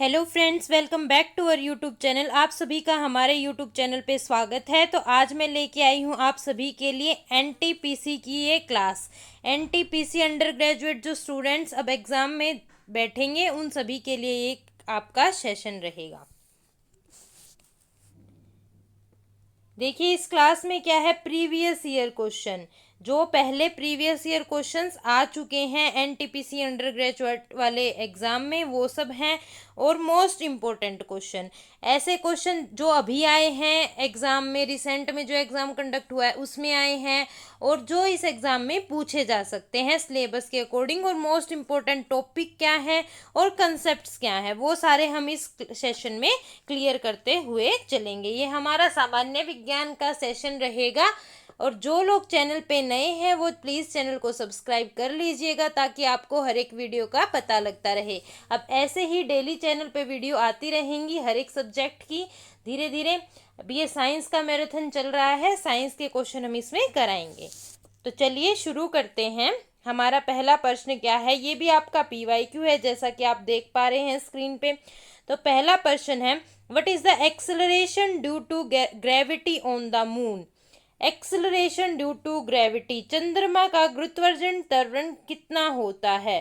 Hello friends, welcome back to our YouTube channel. आप सभी का हमारे यूट्यूब चैनल पे स्वागत है। तो आज मैं लेके आई हूँ आप सभी के लिए एनटीपीसी की ये क्लास। एनटीपीसी अंडर ग्रेजुएट जो स्टूडेंट्स अब एग्ज़ाम में बैठेंगे उन सभी के लिए ये आपका सेशन रहेगा। देखिए इस क्लास में क्या है, प्रीवियस ईयर क्वेश्चन, जो पहले प्रीवियस ईयर क्वेश्चंस आ चुके हैं एनटीपीसी अंडर ग्रेजुएट वाले एग्जाम में वो सब हैं, और मोस्ट इम्पोर्टेंट क्वेश्चन, ऐसे क्वेश्चन जो अभी आए हैं एग्जाम में, रिसेंट में जो एग्जाम कंडक्ट हुआ है उसमें आए हैं, और जो इस एग्जाम में पूछे जा सकते हैं सिलेबस के अकॉर्डिंग, और मोस्ट इम्पोर्टेंट टॉपिक क्या है और कंसेप्ट्स क्या है वो सारे हम इस सेशन में क्लियर करते हुए चलेंगे। ये हमारा सामान्य विज्ञान का सेशन रहेगा, और जो लोग चैनल पे नए हैं वो प्लीज़ चैनल को सब्सक्राइब कर लीजिएगा ताकि आपको हर एक वीडियो का पता लगता रहे। अब ऐसे ही डेली चैनल पे वीडियो आती रहेंगी हर एक सब्जेक्ट की धीरे धीरे। अब ये साइंस का मैराथन चल रहा है, साइंस के क्वेश्चन हम इसमें कराएंगे। तो चलिए शुरू करते हैं। हमारा पहला प्रश्न क्या है, ये भी आपका PYQ है जैसा कि आप देख पा रहे हैं स्क्रीन पे। तो पहला प्रश्न है, what is the acceleration due to gravity on the moon. Acceleration due to gravity, चंद्रमा का गुरुत्वाकर्षण त्वरण कितना होता है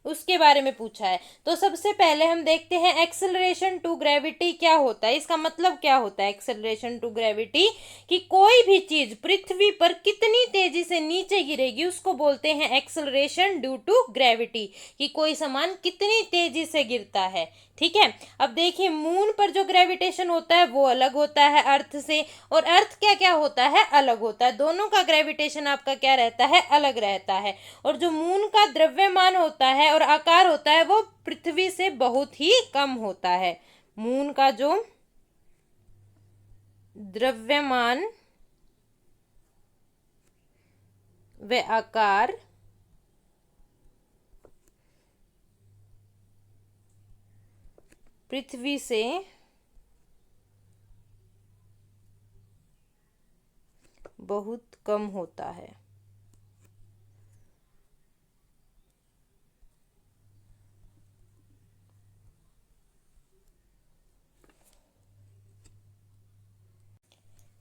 उसके बारे में पूछा है। तो सबसे पहले हम देखते हैं एक्सेलरेशन टू ग्रेविटी क्या होता है, इसका मतलब क्या होता है एक्सेलरेशन टू ग्रेविटी, कि कोई भी चीज पृथ्वी पर कितनी तेजी से नीचे गिरेगी उसको बोलते हैं एक्सेलरेशन ड्यू टू ग्रेविटी, कि कोई सामान कितनी तेजी से गिरता है। ठीक है, अब देखिए मून पर जो ग्रेविटेशन होता है वो अलग होता है अर्थ से, और अर्थ क्या क्या होता है अलग होता है, दोनों का ग्रेविटेशन आपका क्या रहता है अलग रहता है। और जो मून का द्रव्यमान होता है और आकार होता है वो पृथ्वी से बहुत ही कम होता है। मून का जो द्रव्यमान व आकार पृथ्वी से बहुत कम होता है।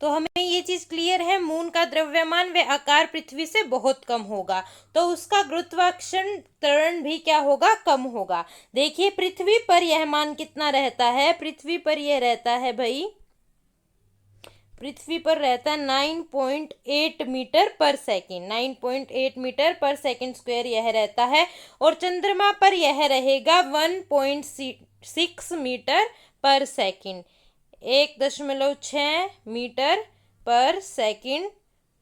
तो हमें ये चीज क्लियर है, मून का द्रव्यमान व आकार पृथ्वी से बहुत कम होगा, तो उसका गुरुत्वाकर्षण त्वरण भी क्या होगा, कम होगा। देखिए पृथ्वी पर यह मान कितना रहता है, पृथ्वी पर यह रहता है भाई, पृथ्वी पर रहता है 9.8 मीटर पर सेकेंड, 9.8 मीटर पर सेकेंड स्क्वायर यह रहता है, और चंद्रमा पर यह रहेगा 1.6 मीटर पर सेकेंड, 1.6 मीटर पर सेकेंड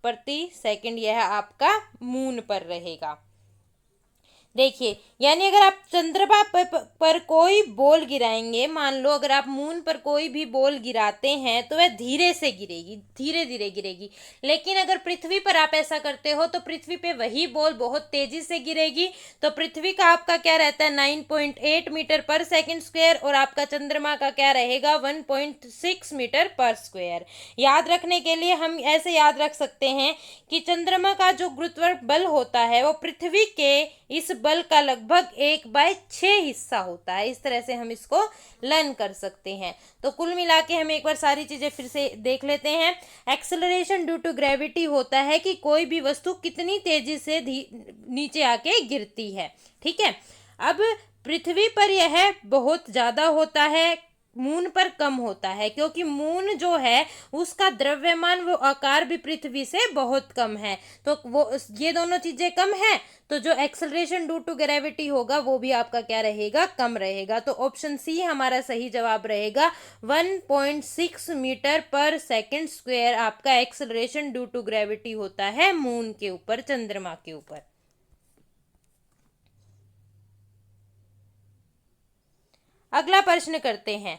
प्रति सेकेंड यह आपका मून पर रहेगा। देखिए यानी अगर आप चंद्रमा पर कोई बॉल गिराएंगे, मान लो अगर आप मून पर कोई भी बॉल गिराते हैं तो वह धीरे से गिरेगी, धीरे धीरे गिरेगी, लेकिन अगर पृथ्वी पर आप ऐसा करते हो तो पृथ्वी पे वही बॉल बहुत तेजी से गिरेगी। तो पृथ्वी का आपका क्या रहता है 9.8 मीटर पर सेकेंड स्क्वायर, और आपका चंद्रमा का क्या रहेगा 1.6 मीटर पर स्क्वायर। याद रखने के लिए हम ऐसे याद रख सकते हैं कि चंद्रमा का जो गुरुत्वाकर्षण बल होता है वो पृथ्वी के इस बल का लगभग 1/6 हिस्सा होता है। इस तरह से हम इसको लर्न कर सकते हैं। तो कुल मिला के हम एक बार सारी चीजें फिर से देख लेते हैं। एक्सेलरेशन ड्यू टू ग्रेविटी होता है कि कोई भी वस्तु कितनी तेजी से नीचे आके गिरती है। ठीक है, अब पृथ्वी पर यह बहुत ज्यादा होता है, मून पर कम होता है, क्योंकि मून जो है उसका द्रव्यमान वो आकार भी पृथ्वी से बहुत कम है, तो वो ये दोनों चीजें कम है, तो जो एक्सेलरेशन ड्यू टू ग्रेविटी होगा वो भी आपका क्या रहेगा, कम रहेगा। तो ऑप्शन सी हमारा सही जवाब रहेगा, 1.6 मीटर पर सेकेंड स्क्वायर आपका एक्सेलरेशन ड्यू टू ग्रेविटी होता है मून के ऊपर, चंद्रमा के ऊपर। अगला प्रश्न करते हैं,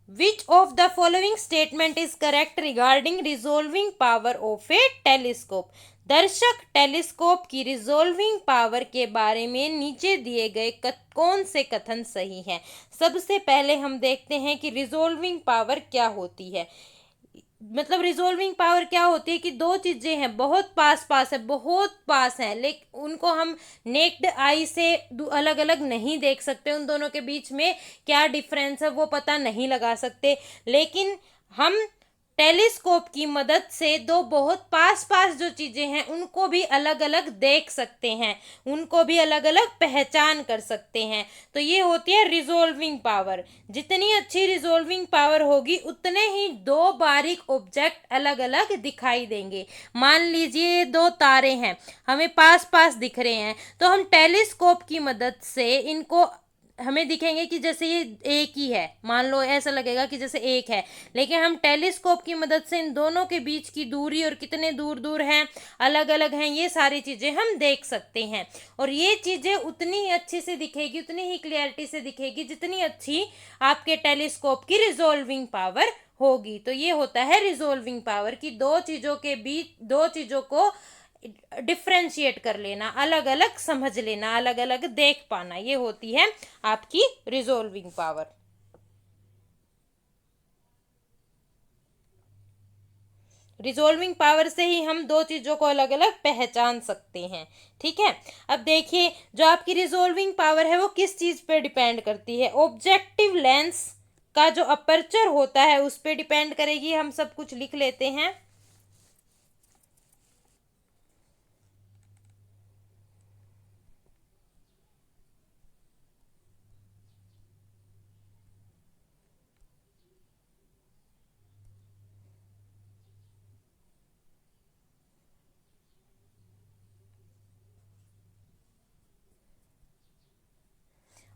विच of the following statement is correct regarding resolving power of A telescope. दर्शक टेलीस्कोप की रिजोल्विंग पावर के बारे में नीचे दिए गए कौन से कथन सही हैं। सबसे पहले हम देखते हैं कि रिजोल्विंग पावर क्या होती है। मतलब रिजोल्विंग पावर क्या होती है कि दो चीजें हैं, बहुत पास पास है, बहुत पास है, लेकिन उनको हम नेक्ड आई से अलग अलग नहीं देख सकते, उन दोनों के बीच में क्या डिफरेंस है वो पता नहीं लगा सकते, लेकिन हम टेलीस्कोप की मदद से दो बहुत पास पास जो चीजें हैं उनको भी अलग अलग देख सकते हैं, उनको भी अलग अलग पहचान कर सकते हैं। तो ये होती है रिजोल्विंग पावर। जितनी अच्छी रिजोल्विंग पावर होगी उतने ही दो बारीक ऑब्जेक्ट अलग अलग दिखाई देंगे। मान लीजिए दो तारे हैं, हमें पास पास दिख रहे हैं, तो हम टेलीस्कोप की मदद से इनको हमें दिखेंगे कि जैसे ये एक ही है, मान लो ऐसा लगेगा कि जैसे एक है, लेकिन हम टेलीस्कोप की मदद से इन दोनों के बीच की दूरी और कितने दूर दूर हैं, अलग अलग हैं, ये सारी चीजें हम देख सकते हैं। और ये चीजें उतनी ही अच्छी से दिखेगी, उतनी ही क्लियरिटी से दिखेगी जितनी अच्छी आपके टेलीस्कोप की रिजोल्विंग पावर होगी। तो ये होता है रिजोल्विंग पावर कि दो चीजों के बीच, दो चीजों को डिफ्रेंशिएट कर लेना, अलग अलग समझ लेना, अलग अलग देख पाना, ये होती है आपकी रिजोल्विंग पावर। रिजोल्विंग पावर से ही हम दो चीजों को अलग अलग पहचान सकते हैं। ठीक है, अब देखिए जो आपकी रिजोल्विंग पावर है वो किस चीज पे डिपेंड करती है? ऑब्जेक्टिव लेंस का जो अपर्चर होता है उस पे डिपेंड करेगी। हम सब कुछ लिख लेते हैं।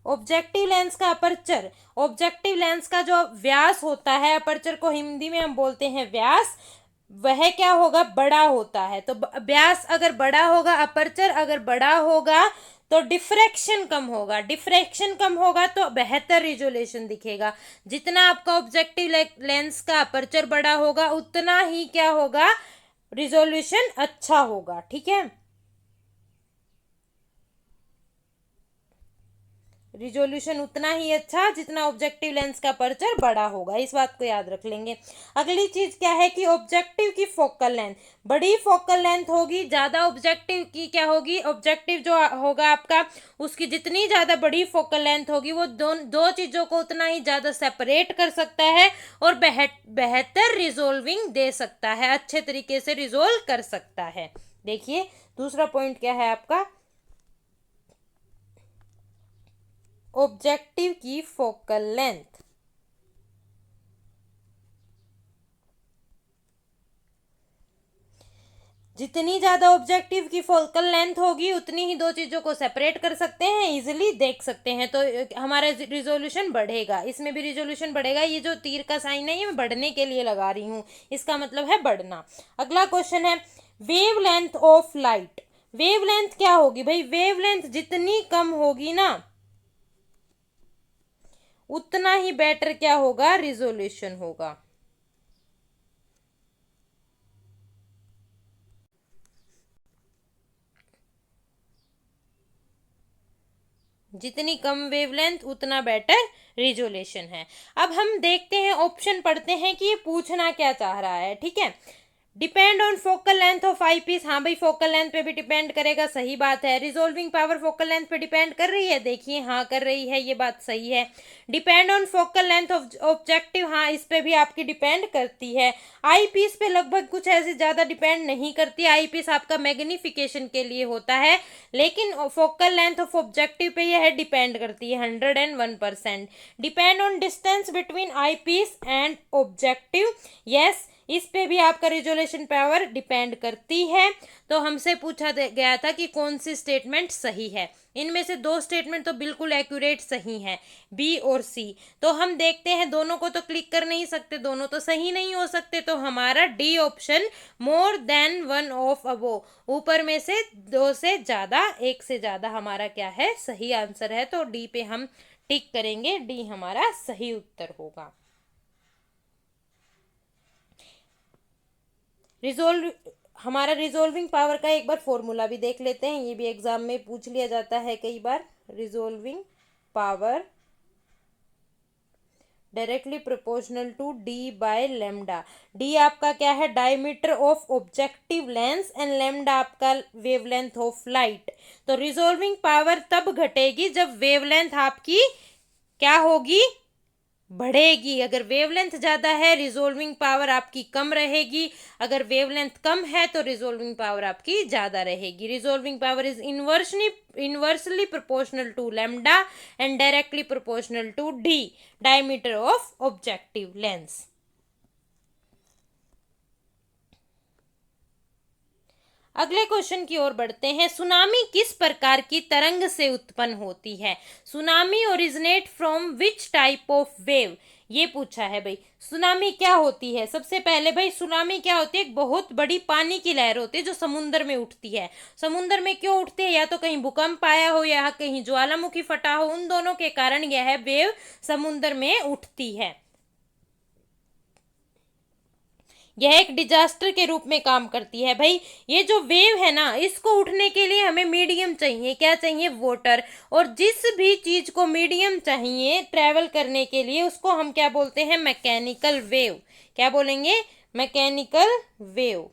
ऑब्जेक्टिव लेंस का अपर्चर, ऑब्जेक्टिव लेंस का जो व्यास होता है, अपर्चर को हिंदी में हम बोलते हैं व्यास, वह क्या होगा? बड़ा होता है। तो व्यास अगर बड़ा होगा, अपर्चर अगर बड़ा होगा, तो डिफ्रैक्शन कम होगा, डिफ्रैक्शन कम होगा तो बेहतर रिजोल्यूशन दिखेगा। जितना आपका ऑब्जेक्टिव लेंस का अपर्चर बड़ा होगा उतना ही क्या होगा? रिजोल्यूशन अच्छा होगा। ठीक है, रिजोल्यूशन उतना ही अच्छा जितना ऑब्जेक्टिव लेंस का अपर्चर बड़ा होगा, इस बात को याद रख लेंगे। अगली चीज क्या है कि ऑब्जेक्टिव की फोकल लेंथ, बड़ी फोकल लेंथ होगी, ज्यादा ऑब्जेक्टिव की क्या होगी? ऑब्जेक्टिव जो होगा आपका, उसकी जितनी ज्यादा बड़ी फोकल लेंथ होगी वो दो चीजों को उतना ही ज्यादा सेपरेट कर सकता है और बेहतर रिजोल्विंग दे सकता है, अच्छे तरीके से रिजोल्व कर सकता है। देखिए दूसरा पॉइंट क्या है आपका? ऑब्जेक्टिव की फोकल लेंथ, जितनी ज्यादा ऑब्जेक्टिव की फोकल लेंथ होगी उतनी ही दो चीजों को सेपरेट कर सकते हैं, इजिली देख सकते हैं, तो हमारा रिजोल्यूशन बढ़ेगा। इसमें भी रिजोल्यूशन बढ़ेगा। ये जो तीर का साइन है ये मैं बढ़ने के लिए लगा रही हूँ, इसका मतलब है बढ़ना। अगला क्वेश्चन है wave length of light. Wave length क्या होगी भाई? वेव लेंथ जितनी कम होगी ना उतना ही बेटर क्या होगा? रिजोल्यूशन होगा। जितनी कम वेवलेंथ उतना बेटर रिजोल्यूशन है। अब हम देखते हैं, ऑप्शन पढ़ते हैं कि ये पूछना क्या चाह रहा है। ठीक है, depend on focal length of eye piece. हाँ भाई, फोकल लेंथ पे भी डिपेंड करेगा, सही बात है। रिजोल्विंग पावर फोकल लेंथ पे डिपेंड कर रही है, देखिए हाँ कर रही है, ये बात सही है। Depend on focal length of objective, हाँ इस पे भी आपकी डिपेंड करती है। आई पीस पे लगभग कुछ ऐसे ज्यादा डिपेंड नहीं करती, आई पीस आपका मैग्निफिकेशन के लिए होता है, लेकिन फोकल लेंथ ऑफ ऑब्जेक्टिव पे यह डिपेंड करती है 101%। Depend on distance between eye piece and objective, yes इस पे भी आपका रिजोल्यूशन पावर डिपेंड करती है। तो हमसे पूछा गया था कि कौन सी स्टेटमेंट सही है। इनमें से दो स्टेटमेंट तो बिल्कुल एक्यूरेट सही हैं, बी और सी। तो हम देखते हैं, दोनों को तो क्लिक कर नहीं सकते, दोनों तो सही नहीं हो सकते, तो हमारा D option more than one of अबो, ऊपर में से दो से ज्यादा, एक से ज्यादा हमारा क्या है? सही आंसर है। तो डी पे हम टिक करेंगे, डी हमारा सही उत्तर होगा। रिजोल्व हमारा रिजोल्विंग पावर का एक बार फॉर्मूला भी देख लेते हैं, ये भी एग्जाम में पूछ लिया जाता है कई बार। Resolving power directly proportional to D by lambda. D आपका क्या है, diameter of objective lens, and lambda आपका वेवलेंथ ऑफ लाइट। तो रिजॉल्विंग पावर तब घटेगी जब वेवलेंथ आपकी क्या होगी, बढ़ेगी। अगर वेवलेंथ ज्यादा है रिजोल्विंग पावर आपकी कम रहेगी, अगर वेवलेंथ कम है तो रिजोल्विंग पावर आपकी ज्यादा रहेगी। Resolving power is inversely proportional to lambda and directly proportional to D, diameter of objective lens. अगले क्वेश्चन की ओर बढ़ते हैं। सुनामी किस प्रकार की तरंग से उत्पन्न होती है? Tsunami originate from which type of wave? ये पूछा है भाई। सुनामी क्या होती है? सबसे पहले भाई सुनामी क्या होती है, एक बहुत बड़ी पानी की लहर होती है जो समुद्र में उठती है। समुद्र में क्यों उठती है? या तो कहीं भूकंप आया हो या कहीं ज्वालामुखी फटा हो, उन दोनों के कारण यह वेव समुद्र में उठती है। यह एक डिजास्टर के रूप में काम करती है भाई। ये जो वेव है ना, इसको उठने के लिए हमें मीडियम चाहिए। क्या चाहिए? वाटर। और जिस भी चीज को मीडियम चाहिए ट्रेवल करने के लिए उसको हम क्या बोलते हैं? Mechanical wave. क्या बोलेंगे? Mechanical wave.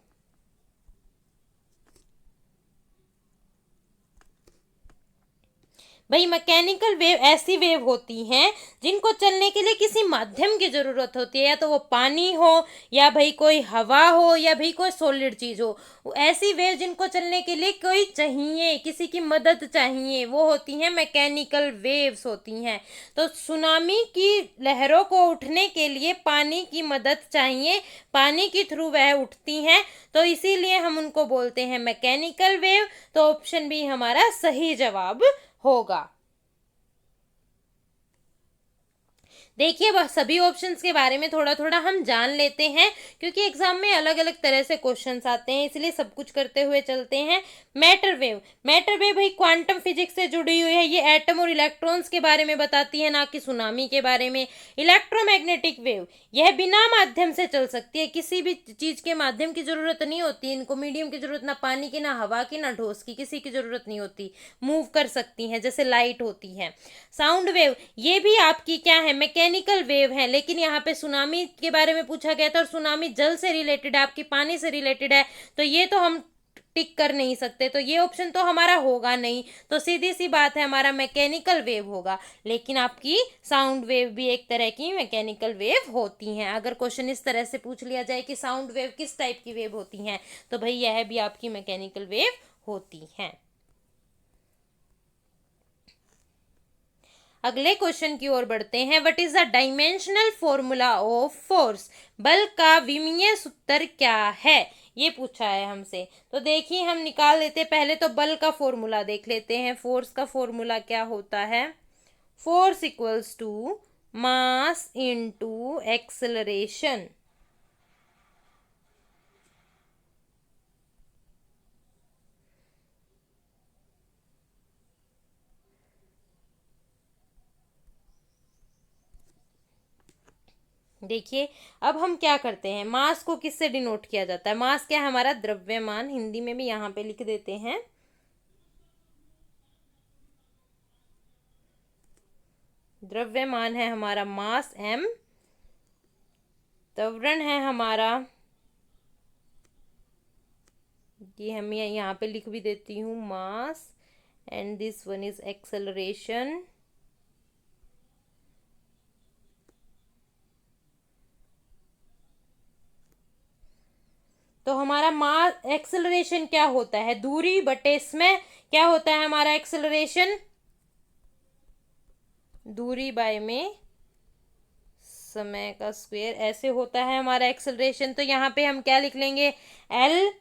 भाई मैकेनिकल वेव ऐसी वेव होती हैं जिनको चलने के लिए किसी माध्यम की जरूरत होती है, या तो वो पानी हो या भाई कोई हवा हो या भाई कोई सॉलिड चीज हो। ऐसी वेव जिनको चलने के लिए कोई चाहिए, किसी की मदद चाहिए, वो होती हैं मैकेनिकल वेव्स होती हैं। तो सुनामी की लहरों को उठने के लिए पानी की मदद चाहिए, पानी के थ्रू वह उठती हैं, तो इसीलिए हम उनको बोलते हैं मैकेनिकल वेव। तो ऑप्शन बी हमारा सही जवाब होगा। देखिए बस सभी ऑप्शंस के बारे में थोड़ा थोड़ा हम जान लेते हैं, क्योंकि एग्जाम में अलग अलग तरह से क्वेश्चंस आते हैं, इसलिए सब कुछ करते हुए चलते हैं। Matter wave. मैटर वेव भाई क्वांटम फिजिक्स से जुड़ी हुई है। ये एटम और इलेक्ट्रॉन्स के बारे में बताती है, ना कि सुनामी के बारे में। इलेक्ट्रोमैग्नेटिक वेव, यह बिना माध्यम से चल सकती है, किसी भी चीज के माध्यम की जरूरत नहीं होती इनको, मीडियम की जरूरत ना पानी की, ना हवा की, ना ठोस की, किसी की जरूरत नहीं होती, मूव कर सकती हैं जैसे लाइट होती है। साउंड वेव, ये भी आपकी क्या है? मैकेनिकल वेव है, लेकिन यहाँ पे सुनामी के बारे में पूछा गया था और सुनामी जल से रिलेटेड है, आपकी पानी से रिलेटेड है, तो ये तो हम टिक कर नहीं सकते, तो ये ऑप्शन तो हमारा होगा नहीं। तो सीधी सी बात है हमारा मैकेनिकल वेव होगा। लेकिन आपकी साउंड वेव भी एक तरह की मैकेनिकल वेव होती हैं। अगर क्वेश्चन इस तरह से पूछ लिया जाए कि साउंड वेव किस टाइप की वेव होती हैं, तो भाई यह भी आपकी मैकेनिकल वेव होती हैं। अगले क्वेश्चन की ओर बढ़ते हैं। What is the dimensional formula of force? बल का विमीय सूत्र क्या है? ये पूछा है हमसे। तो देखिए हम निकाल लेते हैं। पहले तो बल का फॉर्मूला देख लेते हैं। फोर्स का फॉर्मूला क्या होता है? Force equals to mass into acceleration. देखिए अब हम क्या करते हैं, मास को किससे डिनोट किया जाता है? मास क्या है? हमारा द्रव्यमान। हिंदी में भी यहाँ पे लिख देते हैं। द्रव्यमान है हमारा मास m, त्वरण है हमारा, ये हम यहाँ पे लिख भी देती हूँ, mass, and this one is acceleration. तो हमारा मास एक्सेलरेशन क्या होता है? दूरी बटे समय। क्या होता है हमारा एक्सेलरेशन? दूरी बाय में समय का स्क्वायर, ऐसे होता है हमारा एक्सेलरेशन। तो यहाँ पे हम क्या लिख लेंगे? एल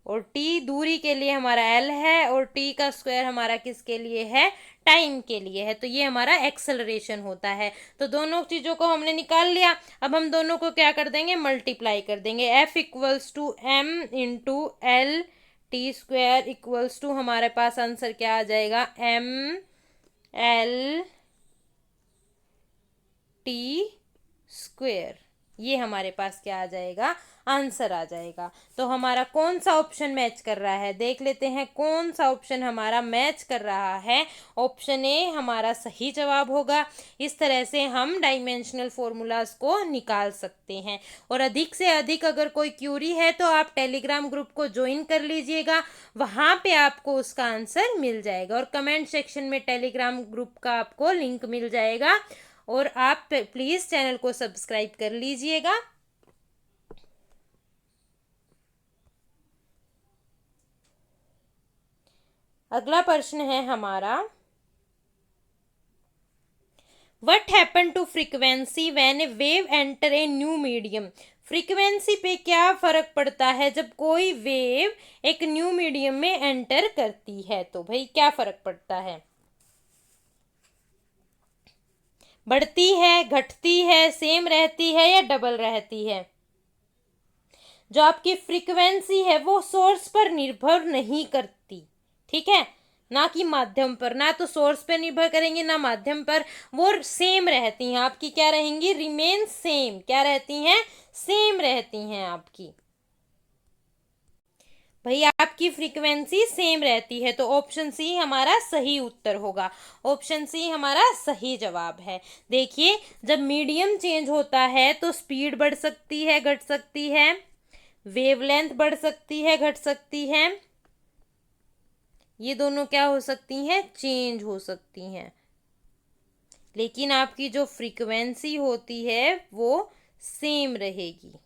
और टी, दूरी के लिए हमारा एल है, और टी का स्क्वायर हमारा किसके लिए है? टाइम के लिए है। तो ये हमारा एक्सेलरेशन होता है। तो दोनों चीजों को हमने निकाल लिया। अब हम दोनों को क्या कर देंगे? मल्टीप्लाई कर देंगे। F equals to M into L T square equals to, हमारे पास आंसर क्या आ जाएगा? M L T square. ये हमारे पास क्या आ जाएगा? आंसर आ जाएगा। तो हमारा कौन सा ऑप्शन मैच कर रहा है, देख लेते हैं कौन सा ऑप्शन हमारा मैच कर रहा है। ऑप्शन ए हमारा सही जवाब होगा। इस तरह से हम डायमेंशनल फॉर्मूलाज को निकाल सकते हैं। और अधिक से अधिक अगर कोई क्यूरी है तो आप टेलीग्राम ग्रुप को ज्वाइन कर लीजिएगा, वहां पे आपको उसका आंसर मिल जाएगा। और कमेंट सेक्शन में टेलीग्राम ग्रुप का आपको लिंक मिल जाएगा। और आप प्लीज चैनल को सब्सक्राइब कर लीजिएगा। अगला प्रश्न है हमारा, what happen to frequency when a wave enter a new medium. Frequency पे क्या फर्क पड़ता है जब कोई वेव एक न्यू मीडियम में एंटर करती है, तो भाई क्या फर्क पड़ता है, बढ़ती है, घटती है, सेम रहती है या डबल रहती है। जो आपकी फ्रीक्वेंसी है वो सोर्स पर निर्भर नहीं करती, ठीक है, ना कि माध्यम पर, ना तो सोर्स पर निर्भर करेंगे ना माध्यम पर, वो सेम रहती हैं आपकी। क्या रहेंगी, रिमेन सेम। क्या रहती हैं, सेम रहती हैं आपकी। भाई आपकी फ्रीक्वेंसी सेम रहती है, तो ऑप्शन सी हमारा सही उत्तर होगा। ऑप्शन सी हमारा सही जवाब है। देखिए, जब मीडियम चेंज होता है तो स्पीड बढ़ सकती है, घट सकती है, वेवलेंथ बढ़ सकती है, घट सकती है, ये दोनों क्या हो सकती हैं, चेंज हो सकती हैं। लेकिन आपकी जो फ्रीक्वेंसी होती है वो सेम रहेगी।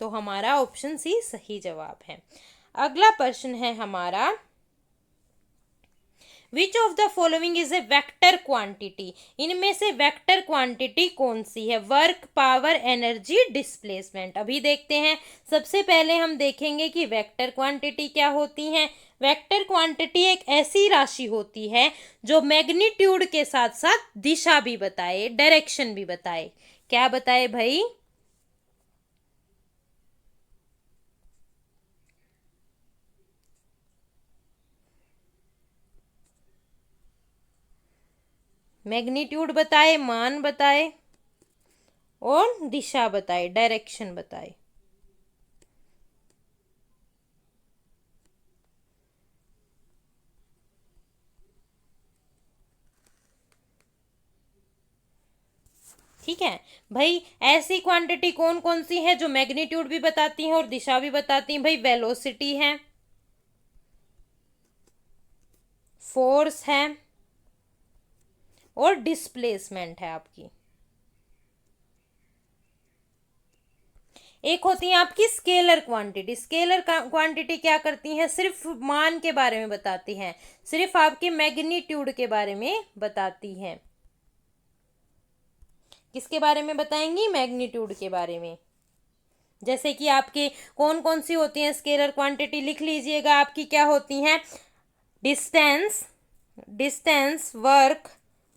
तो हमारा ऑप्शन सी सही जवाब है। अगला प्रश्न है हमारा, which of the following is A vector quantity. इनमें से वेक्टर क्वांटिटी कौन सी है, वर्क, पावर, एनर्जी, डिस्प्लेसमेंट। अभी देखते हैं। सबसे पहले हम देखेंगे कि वेक्टर क्वांटिटी क्या होती है। वेक्टर क्वांटिटी एक ऐसी राशि होती है जो मैग्नीट्यूड के साथ साथ दिशा भी बताए, डायरेक्शन भी बताए। क्या बताए भाई, मैग्नीट्यूड बताए, मान बताए और दिशा बताए, डायरेक्शन बताए। ठीक है भाई, ऐसी क्वांटिटी कौन कौन सी है जो मैग्नीट्यूड भी बताती हैं और दिशा भी बताती हैं। भाई वेलोसिटी है, फोर्स है और डिस्प्लेसमेंट है आपकी। एक होती है आपकी स्केलर क्वांटिटी। स्केलर क्वांटिटी क्या करती है, सिर्फ मान के बारे में बताती हैं, सिर्फ आपके मैग्नीट्यूड के बारे में बताती हैं। किसके बारे में बताएंगी, मैग्नीट्यूड के बारे में। जैसे कि आपके कौन कौन सी होती हैं स्केलर क्वांटिटी, लिख लीजिएगा। आपकी क्या होती हैं, डिस्टेंस, वर्क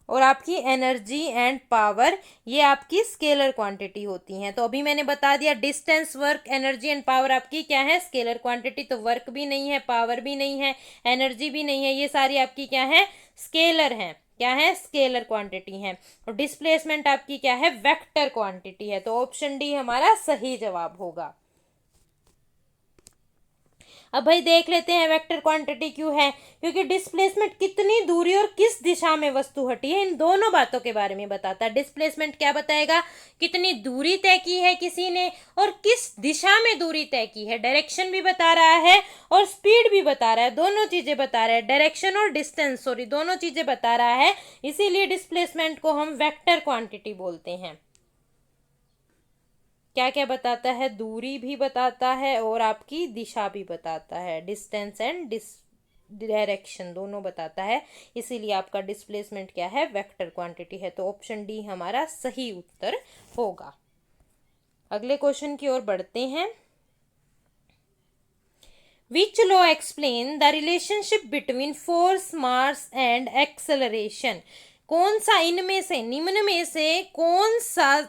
और आपकी एनर्जी एंड पावर, ये आपकी स्केलर क्वांटिटी होती हैं। तो अभी मैंने बता दिया, distance, work, energy and power आपकी क्या है, स्केलर क्वांटिटी। तो वर्क भी नहीं है, पावर भी नहीं है, एनर्जी भी नहीं है, ये सारी आपकी क्या है, स्केलर हैं। क्या है, स्केलर क्वांटिटी है। और डिस्प्लेसमेंट आपकी क्या है, वेक्टर क्वांटिटी है। तो ऑप्शन डी हमारा सही जवाब होगा। अब भाई देख लेते हैं वेक्टर क्वांटिटी क्यों है, क्योंकि डिस्प्लेसमेंट कितनी दूरी और किस दिशा में वस्तु हटी है, इन दोनों बातों के बारे में बताता है। डिस्प्लेसमेंट क्या बताएगा, कितनी दूरी तय की है किसी ने और किस दिशा में दूरी तय की है। डायरेक्शन भी बता रहा है और स्पीड भी बता रहा है, दोनों चीजें बता रहा है। डायरेक्शन और डिस्टेंस, सॉरी, दोनों चीजें बता रहा है। इसीलिए डिस्प्लेसमेंट को हम वेक्टर क्वांटिटी बोलते हैं। क्या क्या बताता है, दूरी भी बताता है और आपकी दिशा भी बताता है, डिस्टेंस एंड डायरेक्शन दोनों बताता है। इसीलिए आपका डिस्प्लेसमेंट क्या है, वेक्टर क्वांटिटी है। तो ऑप्शन डी हमारा सही उत्तर होगा। अगले क्वेश्चन की ओर बढ़ते हैं। Which law explain the relationship between force, mass and acceleration? कौन सा इनमें से, निम्न में से कौन सा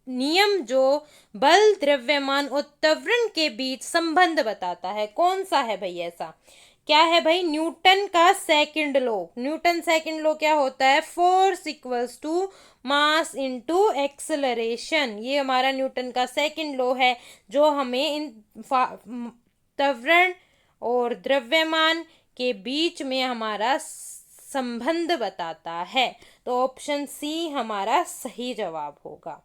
नियम जो बल, द्रव्यमान और त्वरण के बीच संबंध बताता है, कौन सा है भाई ऐसा। क्या है भाई, न्यूटन का second law. Newton second law क्या होता है, force equals to mass into acceleration. ये हमारा न्यूटन का सेकंड लॉ है जो हमें इन त्वरण और द्रव्यमान के बीच में हमारा संबंध बताता है। तो ऑप्शन सी हमारा सही जवाब होगा।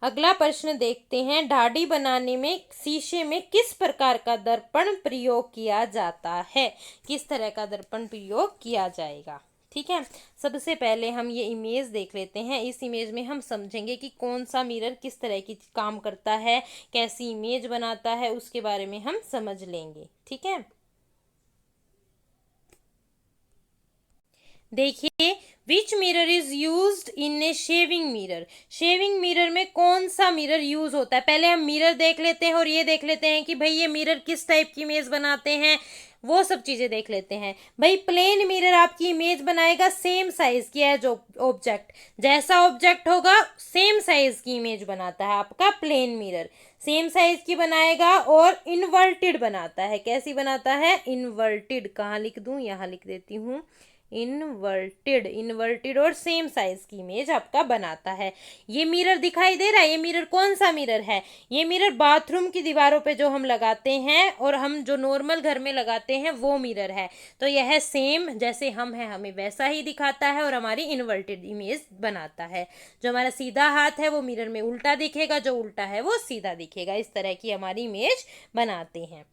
अगला प्रश्न देखते हैं, ढाडी बनाने में शीशे में किस प्रकार का दर्पण प्रयोग किया जाता है। किस तरह का दर्पण प्रयोग किया जाएगा। ठीक है, सबसे पहले हम ये इमेज देख लेते हैं। इस इमेज में हम समझेंगे कि कौन सा मिरर किस तरह की काम करता है, कैसी इमेज बनाता है, उसके बारे में हम समझ लेंगे। ठीक है, देखिए, विच mirror is used in A shaving mirror. Shaving mirror में कौन सा मिरर यूज होता है, पहले हम मिरर देख लेते हैं और ये देख लेते हैं कि भाई ये मिरर किस टाइप की इमेज बनाते हैं, वो सब चीजें देख लेते हैं। भाई प्लेन मिरर आपकी इमेज बनाएगा सेम साइज की है जो ऑब्जेक्ट, जैसा ऑब्जेक्ट होगा सेम साइज की इमेज बनाता है आपका प्लेन मिरर, सेम साइज की बनाएगा और इन्वर्टेड बनाता है। कैसी बनाता है, इन्वर्टेड। कहाँ लिख दूं, यहाँ लिख देती हूँ, इन्वर्टेड। इन्वर्टेड और सेम साइज की इमेज आपका बनाता है। ये मिरर दिखाई दे रहा है, ये मिरर कौन सा मिरर है, ये मिरर बाथरूम की दीवारों पे जो हम लगाते हैं और हम जो नॉर्मल घर में लगाते हैं वो मिरर है। तो यह सेम जैसे हम हैं हमें वैसा ही दिखाता है और हमारी इन्वर्टेड इमेज बनाता है। जो हमारा सीधा हाथ है वो मिरर में उल्टा दिखेगा, जो उल्टा है वो सीधा दिखेगा। इस तरह की हमारी इमेज बनाते हैं।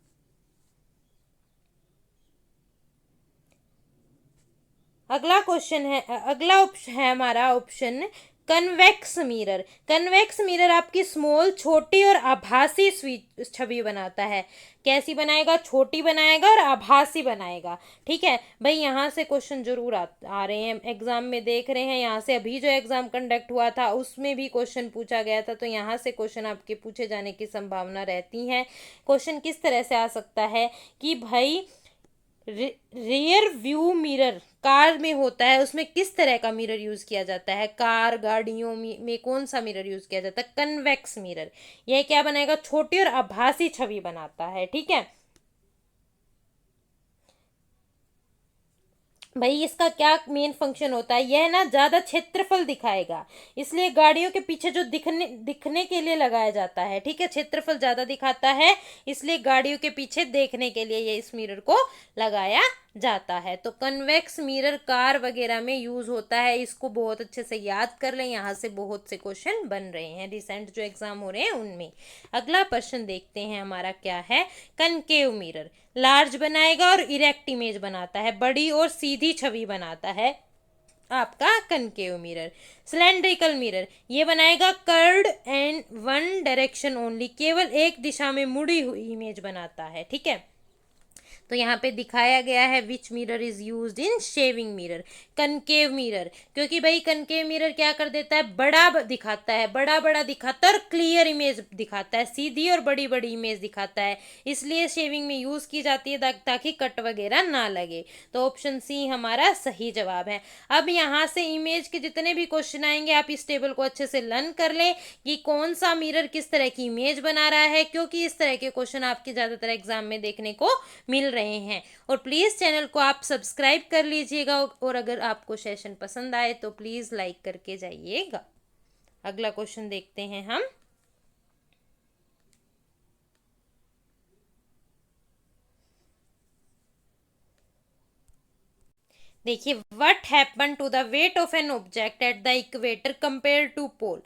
अगला क्वेश्चन है, अगला ऑप्शन है हमारा option convex mirror. Convex mirror आपकी स्मॉल छोटी और आभासी छवि बनाता है। कैसी बनाएगा, छोटी बनाएगा और आभासी बनाएगा। ठीक है भाई, यहाँ से क्वेश्चन जरूर आ रहे हैं, एग्जाम में देख रहे हैं। यहाँ से अभी जो एग्जाम कंडक्ट हुआ था उसमें भी क्वेश्चन पूछा गया था, तो यहाँ से क्वेश्चन आपके पूछे जाने की संभावना रहती है। क्वेश्चन किस तरह से आ सकता है कि भाई रियर व्यू मिरर कार में होता है, उसमें किस तरह का मिरर यूज किया जाता है, कार गाड़ियों में कौन सा मिरर यूज किया जाता है, कन्वेक्स मिरर। यह क्या बनाएगा, छोटी और आभासी छवि बनाता है। ठीक है भाई, इसका क्या मेन फंक्शन होता है, यह ना ज्यादा क्षेत्रफल दिखाएगा, इसलिए गाड़ियों के पीछे जो दिखने दिखने के लिए लगाया जाता है। ठीक है, क्षेत्रफल ज्यादा दिखाता है इसलिए गाड़ियों के पीछे देखने के लिए ये इस मिरर को लगाया जाता है। तो कन्वेक्स मिरर कार वगैरह में यूज होता है, इसको बहुत अच्छे से याद कर लें, यहाँ से बहुत से क्वेश्चन बन रहे हैं रिसेंट जो एग्जाम हो रहे हैं उनमें। अगला प्रश्न देखते हैं हमारा क्या है, कनकेव मिरर लार्ज बनाएगा और इरेक्ट इमेज बनाता है, बड़ी और सीधी छवि बनाता है आपका कनकेव मिरर। सिलेंड्रिकल मिरर ये बनाएगा curved and one direction only, केवल एक दिशा में मुड़ी हुई इमेज बनाता है। ठीक है, तो यहाँ पे दिखाया गया है विच mirror is used in shaving mirror, concave mirror. क्योंकि भाई कनकेव मिरर क्या कर देता है, बड़ा दिखाता है, बड़ा बड़ा दिखाता है और क्लियर इमेज दिखाता है, सीधी और बड़ी बड़ी इमेज दिखाता है, इसलिए शेविंग में यूज की जाती है ताकि कट वगैरह ना लगे। तो ऑप्शन सी हमारा सही जवाब है। अब यहाँ से इमेज के जितने भी क्वेश्चन आएंगे आप इस टेबल को अच्छे से लर्न कर लें कि कौन सा मिरर किस तरह की इमेज बना रहा है, क्योंकि इस तरह के क्वेश्चन आपके ज्यादातर एग्जाम में देखने को मिल रहे हैं। और प्लीज चैनल को आप सब्सक्राइब कर लीजिएगा और अगर आपको सेशन पसंद आए तो प्लीज लाइक करके जाइएगा। अगला क्वेश्चन देखते हैं हम। देखिए, what happen to the weight of an object at the equator compare to pole.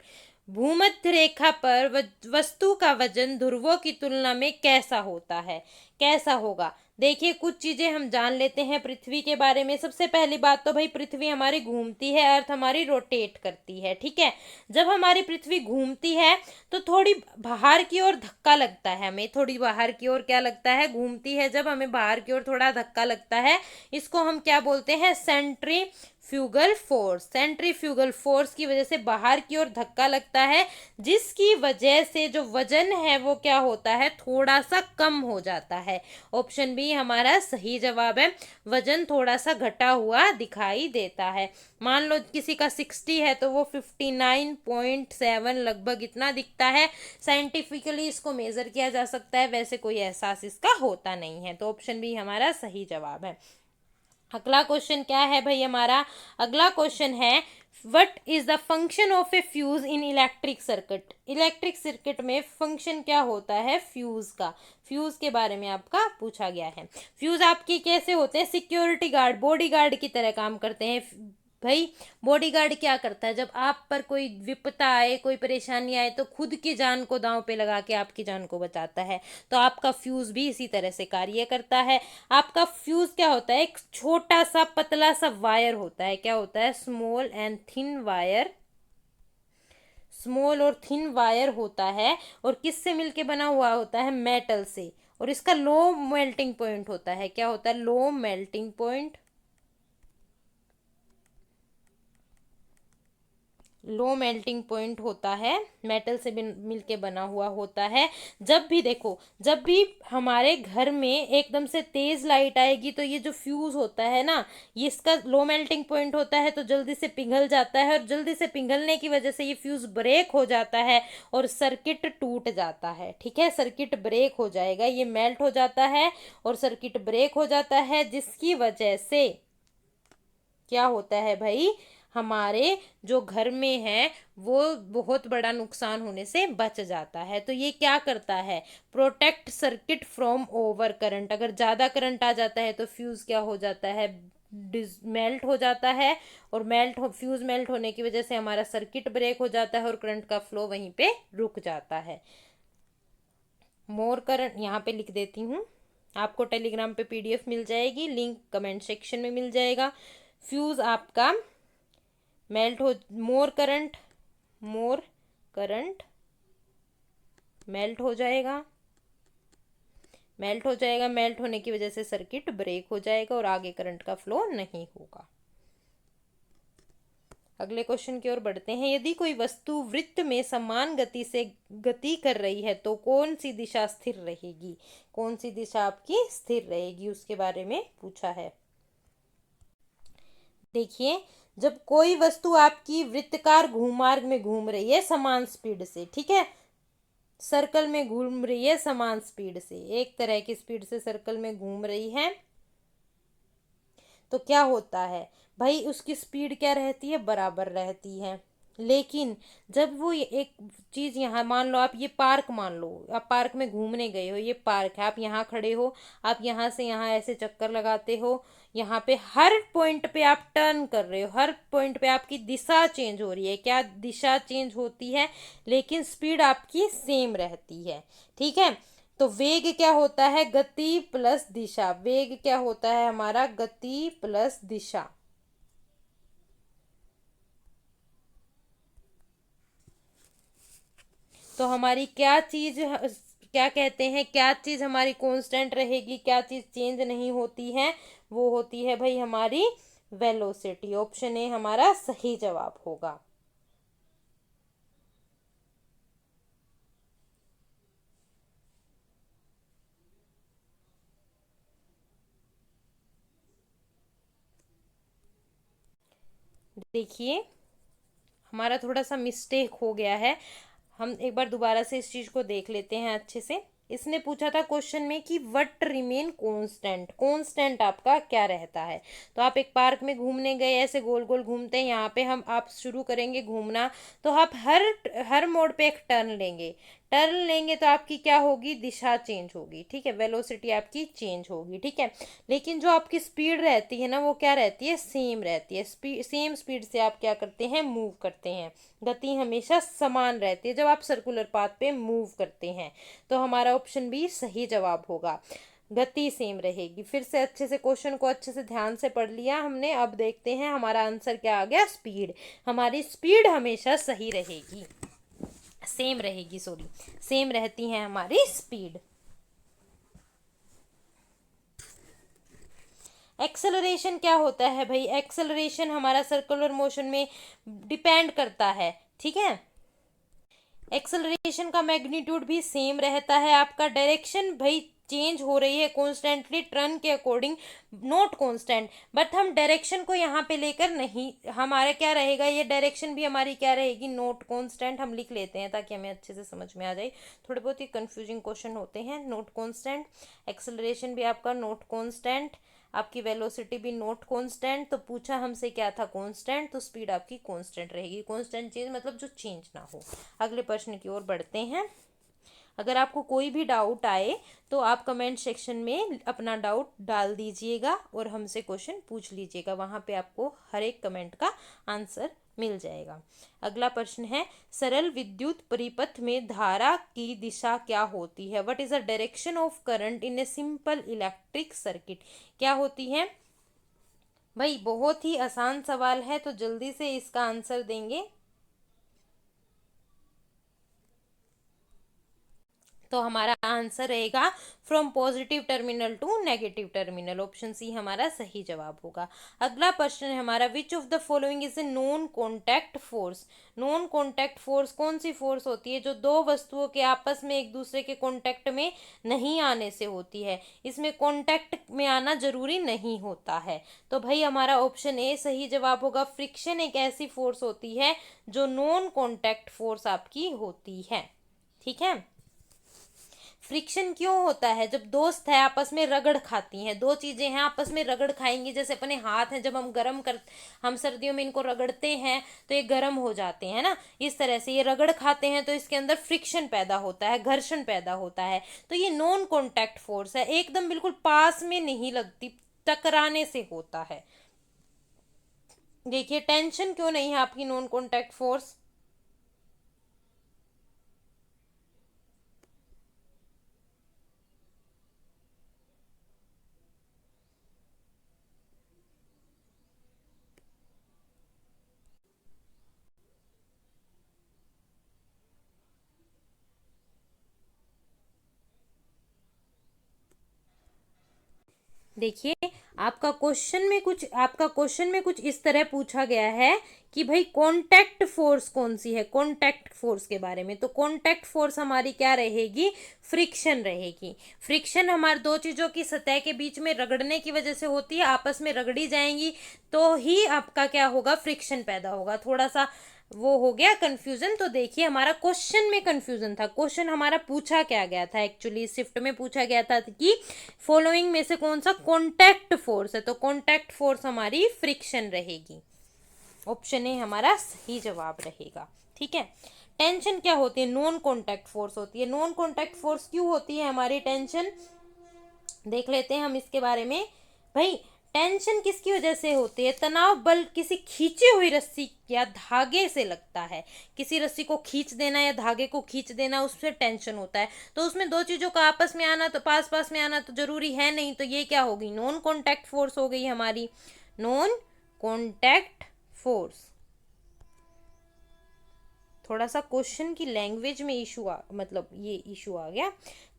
भूमध्य रेखा पर वस्तु का वजन ध्रुवों की तुलना में कैसा होता है, कैसा होगा। देखिए, कुछ चीजें हम जान लेते हैं पृथ्वी के बारे में। सबसे पहली बात तो भाई पृथ्वी हमारी घूमती है, अर्थ हमारी रोटेट करती है। ठीक है, जब हमारी पृथ्वी घूमती है तो थोड़ी बाहर की ओर धक्का लगता है, हमें थोड़ी बाहर की ओर क्या लगता है, घूमती है जब हमें बाहर की ओर थोड़ा धक्का लगता है, इसको हम क्या बोलते हैं, centrifugal force, centrifugal force की वजह से बाहर की ओर धक्का लगता है, जिसकी वजह से जो वजन है वो क्या होता है, थोड़ा सा कम हो जाता है। ऑप्शन बी हमारा सही जवाब है, वजन थोड़ा सा घटा हुआ दिखाई देता है। मान लो किसी का 60 है तो वो 59.7 लगभग इतना दिखता है। साइंटिफिकली इसको मेजर किया जा सकता है, वैसे कोई एहसास इसका होता नहीं है। तो ऑप्शन बी हमारा सही जवाब है। अगला क्वेश्चन क्या है भाई हमारा, अगला क्वेश्चन है what is the function of A fuse in electric circuit. Electric circuit में फंक्शन क्या होता है फ्यूज का, फ्यूज के बारे में आपका पूछा गया है। फ्यूज आपके कैसे होते हैं, सिक्योरिटी गार्ड, बॉडी गार्ड की तरह काम करते हैं भाई। बॉडीगार्ड क्या करता है, जब आप पर कोई विपदा आए, कोई परेशानी आए, तो खुद की जान को दांव पे लगा के आपकी जान को बचाता है। तो आपका फ्यूज भी इसी तरह से कार्य करता है। आपका फ्यूज क्या होता है, एक छोटा सा पतला सा वायर होता है, क्या होता है, small and thin wire, small और थिन वायर होता है। और किससे मिलके बना हुआ होता है, मेटल से। और इसका लो मेल्टिंग पॉइंट होता है, क्या होता है, low melting point, low melting point होता है, मेटल से मिलके बना हुआ होता है। जब भी देखो, जब भी हमारे घर में एकदम से तेज लाइट आएगी तो ये जो फ्यूज होता है ना, ये इसका लो मेल्टिंग पॉइंट होता है, तो जल्दी से पिघल जाता है। और जल्दी से पिघलने की वजह से ये फ्यूज ब्रेक हो जाता है और सर्किट टूट जाता है। ठीक है, सर्किट ब्रेक हो जाएगा, ये मेल्ट हो जाता है और सर्किट ब्रेक हो जाता है, जिसकी वजह से क्या होता है भाई, हमारे जो घर में है वो बहुत बड़ा नुकसान होने से बच जाता है। तो ये क्या करता है, protect circuit from over current. अगर ज़्यादा करंट आ जाता है तो फ्यूज़ क्या हो जाता है, मेल्ट हो जाता है। और फ्यूज़ मेल्ट होने की वजह से हमारा सर्किट ब्रेक हो जाता है और करंट का फ्लो वहीं पे रुक जाता है। मोर करंट यहाँ पे लिख देती हूँ, आपको टेलीग्राम पे पीडीएफ मिल जाएगी, लिंक कमेंट सेक्शन में मिल जाएगा। फ्यूज़ आपका मेल्ट हो, मोर करंट मेल्ट हो जाएगा, मेल्ट होने की वजह से सर्किट ब्रेक हो जाएगा और आगे करंट का फ्लो नहीं होगा। अगले क्वेश्चन की ओर बढ़ते हैं। यदि कोई वस्तु वृत्त में समान गति से गति कर रही है तो कौन सी दिशा स्थिर रहेगी, कौन सी दिशा आपकी स्थिर रहेगी, उसके बारे में पूछा है। देखिए, जब कोई वस्तु आपकी वृत्तकार घूमार्ग में घूम रही है समान स्पीड से, ठीक है, सर्कल में घूम रही है समान स्पीड से, एक तरह की स्पीड से सर्कल में घूम रही है, तो क्या होता है भाई, उसकी स्पीड क्या रहती है, बराबर रहती है। लेकिन जब वो एक चीज, यहाँ मान लो आप ये पार्क मान लो, आप पार्क में घूमने गए हो, ये पार्क है, आप यहाँ खड़े हो, आप यहाँ से यहाँ ऐसे चक्कर लगाते हो, यहाँ पे हर पॉइंट पे आप टर्न कर रहे हो, हर पॉइंट पे आपकी दिशा चेंज हो रही है, क्या दिशा चेंज होती है, लेकिन स्पीड आपकी सेम रहती है। ठीक है, तो वेग क्या होता है, गति प्लस दिशा। वेग क्या होता है हमारा, गति प्लस दिशा। तो हमारी क्या चीज, क्या कहते हैं, क्या चीज हमारी कांस्टेंट रहेगी, क्या चीज चेंज नहीं होती है, वो होती है भाई हमारी वेलोसिटी। ऑप्शन ए हमारा सही जवाब होगा। देखिए, हमारा थोड़ा सा मिस्टेक हो गया है, हम एक बार दोबारा से इस चीज को देख लेते हैं अच्छे से। इसने पूछा था क्वेश्चन में कि व्हाट रिमेन कांस्टेंट, कांस्टेंट आपका क्या रहता है। तो आप एक पार्क में घूमने गए, ऐसे गोल गोल घूमते हैं, यहाँ पे हम आप शुरू करेंगे घूमना, तो आप हर हर मोड़ पे एक टर्न लेंगे, टर्न लेंगे तो आपकी क्या होगी, दिशा चेंज होगी। ठीक है, वेलोसिटी आपकी चेंज होगी। ठीक है, लेकिन जो आपकी स्पीड रहती है ना, वो क्या रहती है, सेम रहती है। सेम स्पीड से आप क्या करते हैं, मूव करते हैं, गति हमेशा समान रहती है जब आप सर्कुलर पाथ पे मूव करते हैं। तो हमारा ऑप्शन बी सही जवाब होगा, गति सेम रहेगी। फिर से अच्छे से क्वेश्चन को अच्छे से ध्यान से पढ़ लिया हमने, अब देखते हैं हमारा आंसर क्या आ गया, स्पीड। हमारी स्पीड हमेशा सही रहेगी, सेम रहेगी, सॉरी, सेम रहती है हमारी स्पीड। एक्सेलरेशन क्या होता है भाई? एक्सेलरेशन हमारा सर्कुलर मोशन में डिपेंड करता है, ठीक है। एक्सेलरेशन का मैग्नीट्यूड भी सेम रहता है, आपका डायरेक्शन भाई चेंज हो रही है कॉन्स्टेंटली टर्न के अकॉर्डिंग, नॉट कॉन्स्टेंट, बट हम डायरेक्शन को यहाँ पे लेकर नहीं, हमारा क्या रहेगा, ये डायरेक्शन भी हमारी क्या रहेगी, नॉट कॉन्स्टेंट। हम लिख लेते हैं ताकि हमें अच्छे से समझ में आ जाए, थोड़े बहुत ही कंफ्यूजिंग क्वेश्चन होते हैं। नॉट कॉन्स्टेंट, एक्सेलरेशन भी आपका नॉट कॉन्स्टेंट, आपकी वेलोसिटी भी नॉट कांस्टेंट। तो पूछा हमसे क्या था, कांस्टेंट, तो स्पीड आपकी कांस्टेंट रहेगी। कांस्टेंट चेंज मतलब जो चेंज ना हो। अगले प्रश्न की ओर बढ़ते हैं। अगर आपको कोई भी डाउट आए तो आप कमेंट सेक्शन में अपना डाउट डाल दीजिएगा और हमसे क्वेश्चन पूछ लीजिएगा, वहाँ पे आपको हर एक कमेंट का आंसर मिल जाएगा। अगला प्रश्न है, सरल विद्युत परिपथ में धारा की दिशा क्या होती है? What is the direction of current in a simple electric circuit? क्या होती है भाई? बहुत ही आसान सवाल है, तो जल्दी से इसका आंसर देंगे। तो हमारा आंसर रहेगा from positive terminal to negative terminal, option C हमारा सही जवाब होगा। अगला प्रश्न है हमारा, which of the following is a non contact force? Non contact force कौन सी फोर्स होती है जो दो वस्तुओं के आपस में एक दूसरे के कॉन्टैक्ट में नहीं आने से होती है? इसमें कॉन्टैक्ट में आना जरूरी नहीं होता है, तो भाई हमारा ऑप्शन ए सही जवाब होगा। फ्रिक्शन एक ऐसी फोर्स होती है जो नॉन कॉन्टैक्ट फोर्स आपकी होती है, ठीक है। फ्रिक्शन क्यों होता है? जब दोस्त है आपस में रगड़ खाती हैं, दो चीजें हैं आपस में रगड़ खाएंगी, जैसे अपने हाथ हैं, जब हम गर्म कर, हम सर्दियों में इनको रगड़ते हैं तो ये गर्म हो जाते हैं ना, इस तरह से ये रगड़ खाते हैं तो इसके अंदर फ्रिक्शन पैदा होता है, घर्षण पैदा होता है। तो ये नॉन कॉन्टैक्ट फोर्स है, एकदम बिल्कुल पास में नहीं लगती, टकराने से होता है। देखिए टेंशन क्यों नहीं है आपकी नॉन कॉन्टैक्ट फोर्स? देखिए आपका क्वेश्चन में कुछ इस तरह पूछा गया है कि भाई कांटेक्ट फोर्स कौन सी है, कांटेक्ट फोर्स के बारे में। तो कांटेक्ट फोर्स हमारी क्या रहेगी? फ्रिक्शन रहेगी। फ्रिक्शन हमारे दो चीजों की सतह के बीच में रगड़ने की वजह से होती है, आपस में रगड़ी जाएंगी तो ही आपका क्या होगा, फ्रिक्शन पैदा होगा। थोड़ा सा वो हो गया कंफ्यूजन। तो देखिए हमारा क्वेश्चन में कंफ्यूजन था, क्वेश्चन हमारा पूछा क्या गया था, एक्चुअली शिफ्ट में पूछा गया था कि फॉलोइंग में से कौन सा कॉन्टैक्ट फोर्स है? तो कॉन्टैक्ट फोर्स हमारी फ्रिक्शन रहेगी, ऑप्शन ए हमारा सही जवाब रहेगा, ठीक है। टेंशन क्या होती है? नॉन कॉन्टैक्ट फोर्स होती है। नॉन कॉन्टैक्ट फोर्स क्यों होती है हमारी टेंशन? देख लेते हैं हम इसके बारे में। भाई टेंशन किसकी वजह से होती है? तनाव बल किसी खींची हुई रस्सी या धागे से लगता है। किसी रस्सी को खींच देना या धागे को खींच देना, उससे टेंशन होता है। तो उसमें दो चीजों का आपस में आना, तो पास पास में आना तो जरूरी है नहीं, तो ये क्या होगी, नॉन कॉन्टैक्ट फोर्स हो गई हमारी, नॉन कॉन्टैक्ट फोर्स। थोड़ा सा क्वेश्चन की लैंग्वेज में मतलब ये इशू आ गया।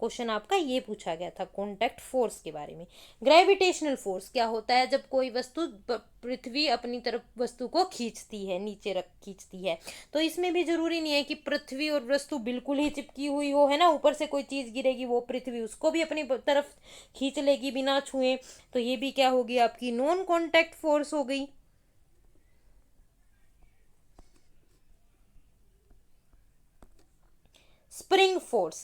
क्वेश्चन आपका ये पूछा गया था कॉन्टैक्ट फोर्स के बारे में। ग्रेविटेशनल फोर्स क्या होता है? जब कोई वस्तु पृथ्वी अपनी तरफ वस्तु को खींचती है, नीचे रख खींचती है, तो इसमें भी जरूरी नहीं है कि पृथ्वी और वस्तु बिल्कुल ही चिपकी हुई हो, है ना, ऊपर से कोई चीज गिरेगी वो पृथ्वी उसको भी अपनी तरफ खींच लेगी बिना छुए, तो ये भी क्या होगी, आपकी नॉन कॉन्टैक्ट फोर्स हो गई। स्प्रिंग फोर्स,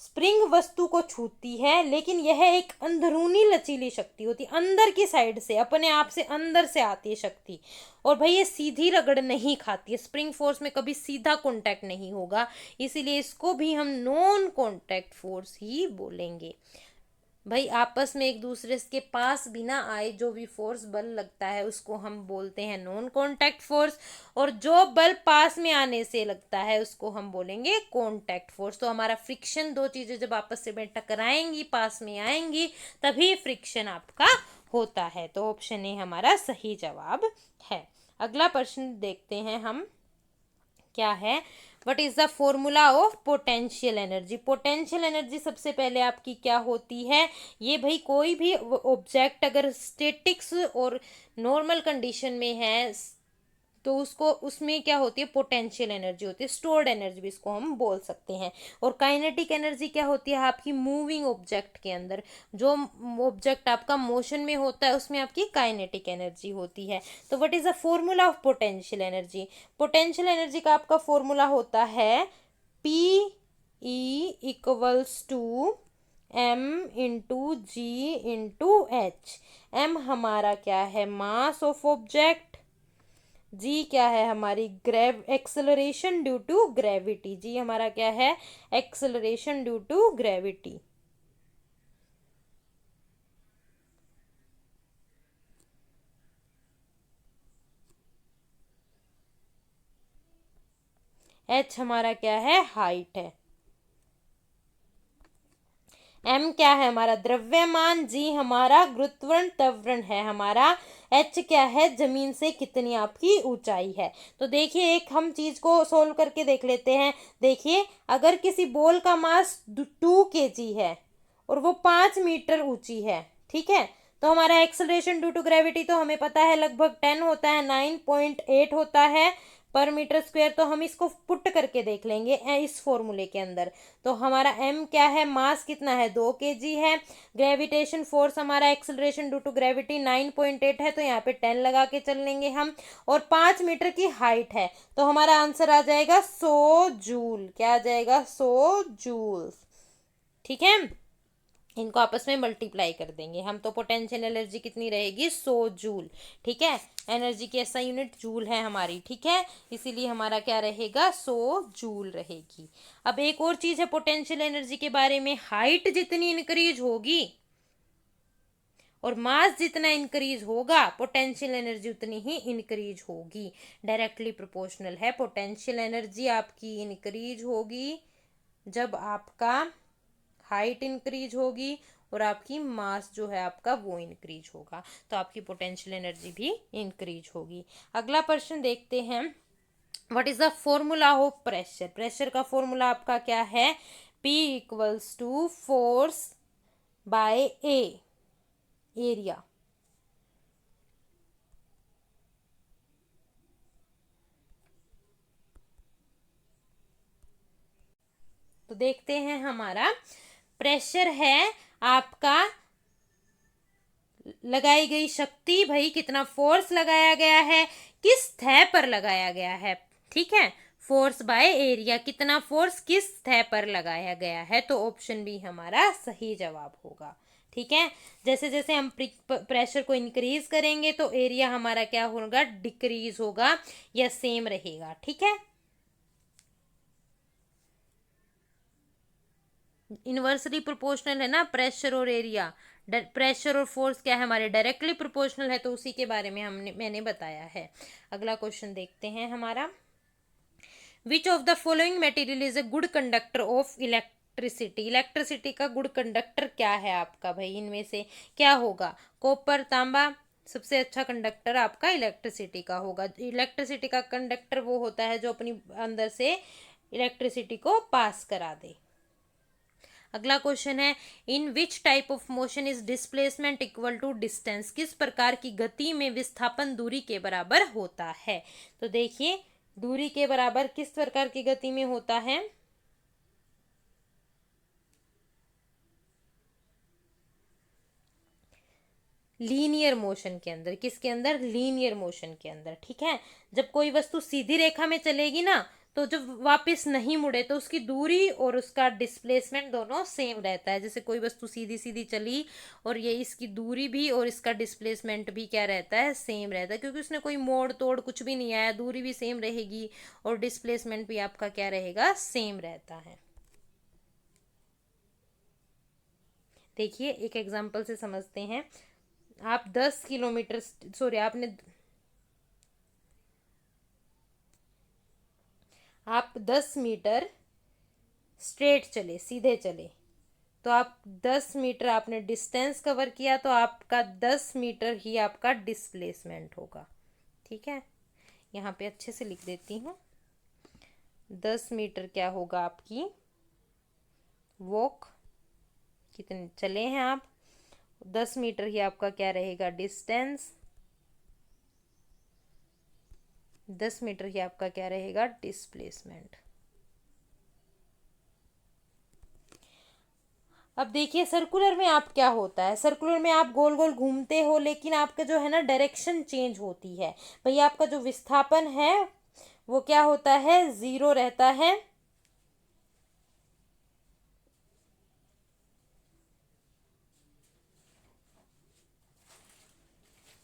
स्प्रिंग वस्तु को छूती है, लेकिन यह एक अंदरूनी लचीली शक्ति होती है, अंदर की साइड से, अपने आप से अंदर से आती है शक्ति। और भाई ये सीधी रगड़ नहीं खाती है, स्प्रिंग फोर्स में कभी सीधा कांटेक्ट नहीं होगा, इसीलिए इसको भी हम नॉन कांटेक्ट फोर्स ही बोलेंगे। भाई आपस में एक दूसरे के पास बिना आए जो भी फोर्स बल लगता है उसको हम बोलते हैं नॉन कांटेक्ट फोर्स, और जो बल पास में आने से लगता है उसको हम बोलेंगे कांटेक्ट फोर्स। तो हमारा फ्रिक्शन, दो चीजें जब आपस में टकराएंगी, पास में आएंगी, तभी फ्रिक्शन आपका होता है। तो ऑप्शन ए हमारा सही जवाब है। अगला प्रश्न देखते हैं हम, क्या है, what is the formula of potential energy? Potential energy सबसे पहले आपकी क्या होती है? ये भाई कोई भी ऑब्जेक्ट अगर स्टेटिक्स और नॉर्मल कंडीशन में है तो उसको उसमें क्या होती है? पोटेंशियल एनर्जी होती है, स्टोर्ड एनर्जी भी इसको हम बोल सकते हैं। और काइनेटिक एनर्जी क्या होती है? आपकी मूविंग ऑब्जेक्ट के अंदर, जो ऑब्जेक्ट आपका मोशन में होता है उसमें आपकी काइनेटिक एनर्जी होती है। तो what is the formula of potential energy? Potential energy का आपका फॉर्मूला होता है P E equals to M into G into H. M हमारा क्या है? Mass of object. जी क्या है? हमारी acceleration due to gravity. G हमारा क्या है? Acceleration due to gravity. H हमारा क्या है? हाइट है। एम क्या है? हमारा द्रव्यमान। जी हमारा गुरुत्वाकर्षण त्वरण है हमारा। एच क्या है? जमीन से कितनी आपकी ऊंचाई है। तो देखिए एक हम चीज को सोल्व करके देख लेते हैं। देखिए अगर किसी बॉल का मास 2 kg है और वो 5 मीटर ऊंची है, ठीक है, तो हमारा एक्सेलरेशन ड्यू टू ग्रेविटी तो हमें पता है लगभग 10 होता है, 9.8 होता है पर मीटर स्क्वायर। तो हम इसको पुट करके देख लेंगे इस फॉर्मूले के अंदर। तो हमारा m क्या है? मास कितना है? 2 kg है। ग्रेविटेशन फोर्स हमारा एक्सेलरेशन ड्यू टू ग्रेविटी 9.8 है, तो यहाँ पे 10 लगा के चल लेंगे हम। और 5 मीटर की हाइट है, तो हमारा आंसर आ जाएगा 100 जूल। क्या आ जाएगा? 100 जूल। ठीक है, इनको आपस में मल्टीप्लाई कर देंगे हम, तो पोटेंशियल एनर्जी कितनी रहेगी? 100 जूल। ठीक है, एनर्जी की ऐसा यूनिट जूल है हमारी। ठीक है, इसीलिए हमारा क्या रहेगा? 100 जूल रहेगी। अब एक और चीज है पोटेंशियल एनर्जी के बारे में, हाइट जितनी इंक्रीज होगी और मास जितना इंक्रीज होगा पोटेंशियल एनर्जी उतनी ही इंक्रीज होगी। डायरेक्टली प्रोपोर्शनल है। पोटेंशियल एनर्जी आपकी इंक्रीज होगी जब आपका हाइट इंक्रीज होगी और आपकी मास जो है आपका वो इंक्रीज होगा, तो आपकी पोटेंशियल एनर्जी भी इंक्रीज होगी। अगला प्रश्न देखते हैं। What is the formula of pressure? Pressure का फॉर्मूला आपका क्या है? P equals to force by A, area. तो देखते हैं, हमारा प्रेशर है आपका लगाई गई शक्ति, भाई कितना फोर्स लगाया गया है, किस सतह पर लगाया गया है। ठीक है, फोर्स बाय एरिया, कितना फोर्स किस सतह पर लगाया गया है। तो ऑप्शन बी हमारा सही जवाब होगा। ठीक है, जैसे जैसे हम प्रेशर को इंक्रीज करेंगे तो एरिया हमारा क्या होगा? डिक्रीज होगा या सेम रहेगा। ठीक है, इनवर्सली प्रोपोर्शनल है ना प्रेशर और एरिया। प्रेशर और फोर्स क्या है? हमारे डायरेक्टली प्रोपोर्शनल है, तो उसी के बारे में मैंने बताया है। अगला क्वेश्चन देखते हैं हमारा। Which of the following material is a good conductor of electricity? Electricity का गुड कंडक्टर क्या है आपका? भाई इनमें से क्या होगा? कॉपर, तांबा। सबसे अच्छा कंडक्टर आपका इलेक्ट्रिसिटी का होगा। इलेक्ट्रिसिटी का कंडक्टर वो होता है जो अपनी अंदर से इलेक्ट्रिसिटी को पास करा दे। अगला क्वेश्चन है, in which type of motion is displacement equal to distance? किस प्रकार की गति में विस्थापन दूरी के बराबर होता है? तो देखिए दूरी के बराबर किस प्रकार की गति में होता है? लीनियर मोशन के अंदर। किसके अंदर? लीनियर मोशन के अंदर। ठीक है, जब कोई वस्तु सीधी रेखा में चलेगी ना, तो जब वापस नहीं मुड़े तो उसकी दूरी और उसका डिस्प्लेसमेंट दोनों सेम रहता है। जैसे कोई वस्तु सीधी सीधी चली और ये इसकी दूरी भी और इसका डिस्प्लेसमेंट भी क्या रहता है? सेम रहता है, क्योंकि उसने कोई मोड़ तोड़ कुछ भी नहीं आया, दूरी भी सेम रहेगी और डिस्प्लेसमेंट भी आपका क्या रहेगा? सेम रहता है। देखिए एक एग्जांपल से समझते हैं। आप 10 किलोमीटर, सॉरी आप 10 मीटर स्ट्रेट चले, सीधे चले, तो आप 10 मीटर आपने डिस्टेंस कवर किया, तो आपका 10 मीटर ही आपका डिस्प्लेसमेंट होगा। ठीक है, यहाँ पे अच्छे से लिख देती हूँ। 10 मीटर क्या होगा आपकी वॉक, कितने चले हैं आप, 10 मीटर ही आपका क्या रहेगा डिस्टेंस, 10 मीटर ही आपका क्या रहेगा डिस्प्लेसमेंट। अब देखिए सर्कुलर में आप क्या होता है, सर्कुलर में आप गोल गोल घूमते हो लेकिन आपका जो है ना डायरेक्शन चेंज होती है। भैया आपका जो विस्थापन है वो क्या होता है, 0 रहता है।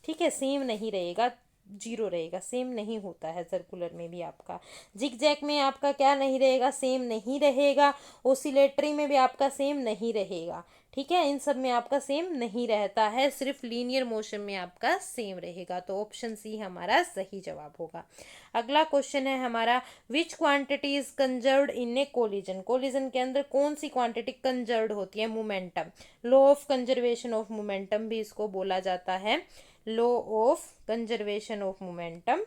ठीक है, सेम नहीं रहेगा, 0 रहेगा, सेम नहीं होता है सर्कुलर में भी आपका। जिगजैग में आपका क्या नहीं रहेगा, सेम नहीं रहेगा। ओसिलेटरी में भी आपका सेम नहीं रहेगा। ठीक है, इन सब में आपका सेम नहीं रहता है, सिर्फ लीनियर मोशन में आपका सेम रहेगा। तो ऑप्शन सी हमारा सही जवाब होगा। अगला क्वेश्चन है हमारा, which quantity is conserved in a collision, collision के अंदर कौन सी क्वांटिटी कंजर्व्ड होती है, momentum. Law of conservation of momentum भी इसको बोला जाता है, law of conservation of momentum.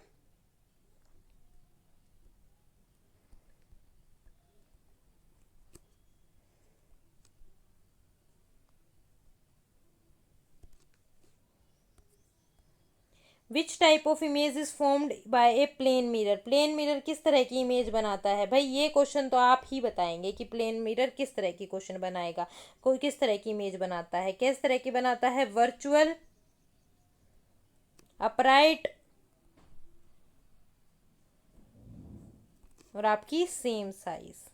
Which type of image is formed by a plane mirror, plane mirror किस तरह की इमेज बनाता है। भाई ये क्वेश्चन तो आप ही बताएंगे कि प्लेन मिरर किस तरह की क्वेश्चन बनाएगा, कोई किस तरह की इमेज बनाता है, किस तरह की बनाता है, वर्चुअल, अपराइट और आपकी सेम साइज।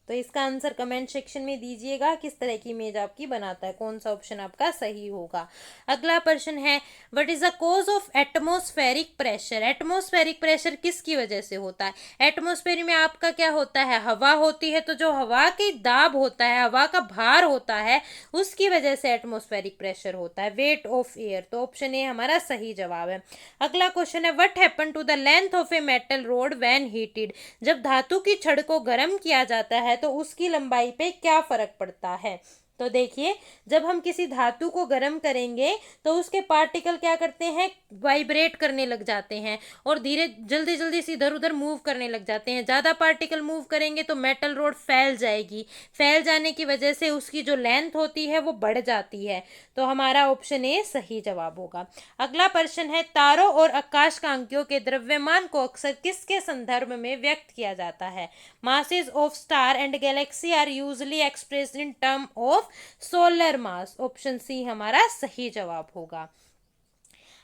तो इसका आंसर कमेंट सेक्शन में दीजिएगा, किस तरह की इमेज आपकी बनाता है, कौन सा ऑप्शन आपका सही होगा। अगला प्रश्न है, what is the cause of atmospheric pressure, atmospheric pressure किसकी वजह से होता है। एटमॉस्फेयर में आपका क्या होता है, हवा होती है, तो जो हवा की दाब होता है, हवा का भार होता है, उसकी वजह से एटमॉस्फेरिक प्रेशर होता है, वेट ऑफ एयर। तो ऑप्शन ए हमारा सही जवाब है। अगला क्वेश्चन है, what happen to the length of a metal rod when heated, जब धातु की छड़ को गर्म किया जाता है तो उसकी लंबाई पे क्या फर्क पड़ता है। तो देखिए, जब हम किसी धातु को गर्म करेंगे तो उसके पार्टिकल क्या करते हैं, वाइब्रेट करने लग जाते हैं और धीरे जल्दी जल्दी से इधर उधर मूव करने लग जाते हैं। ज़्यादा पार्टिकल मूव करेंगे तो मेटल रोड फैल जाएगी, फैल जाने की वजह से उसकी जो लेंथ होती है वो बढ़ जाती है। तो हमारा ऑप्शन ए सही जवाब होगा। अगला प्रश्न है, तारों और आकाशकांक्षियों के द्रव्यमान को अक्सर किसके संदर्भ में व्यक्त किया जाता है। masses of star and galaxy are usually expressed in term of solar mass। Option C हमारा सही जवाब होगा।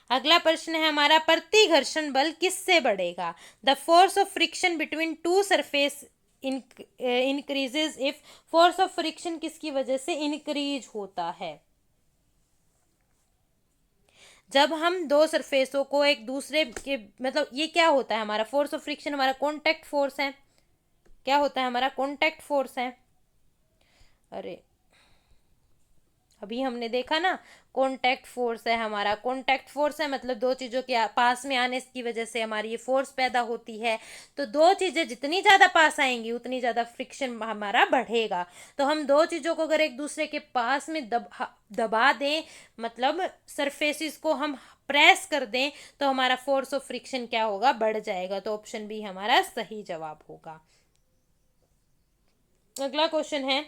अगला प्रश्न है हमारा, प्रतिघर्षण बल किससे बढ़ेगा। The force of friction between two surface increases if, force of friction किसकी वजह से इंक्रीज होता है। जब हम दो सरफेसों को एक दूसरे के, मतलब ये क्या होता है, हमारा फोर्स ऑफ फ्रिक्शन हमारा कॉन्टैक्ट फोर्स है, क्या होता है हमारा कॉन्टैक्ट फोर्स है। अरे अभी हमने देखा ना, कॉन्टैक्ट फोर्स है हमारा, कॉन्टैक्ट फोर्स है मतलब दो चीज़ों के पास में आने की वजह से हमारी ये फोर्स पैदा होती है। तो दो चीज़ें जितनी ज़्यादा पास आएंगी उतनी ज़्यादा फ्रिक्शन हमारा बढ़ेगा। तो हम दो चीज़ों को अगर एक दूसरे के पास में दबा दें, मतलब सरफेसिस को हम प्रेस कर दें, तो हमारा फोर्स ऑफ फ्रिक्शन क्या होगा, बढ़ जाएगा। तो ऑप्शन बी हमारा सही जवाब होगा। अगला क्वेश्चन है,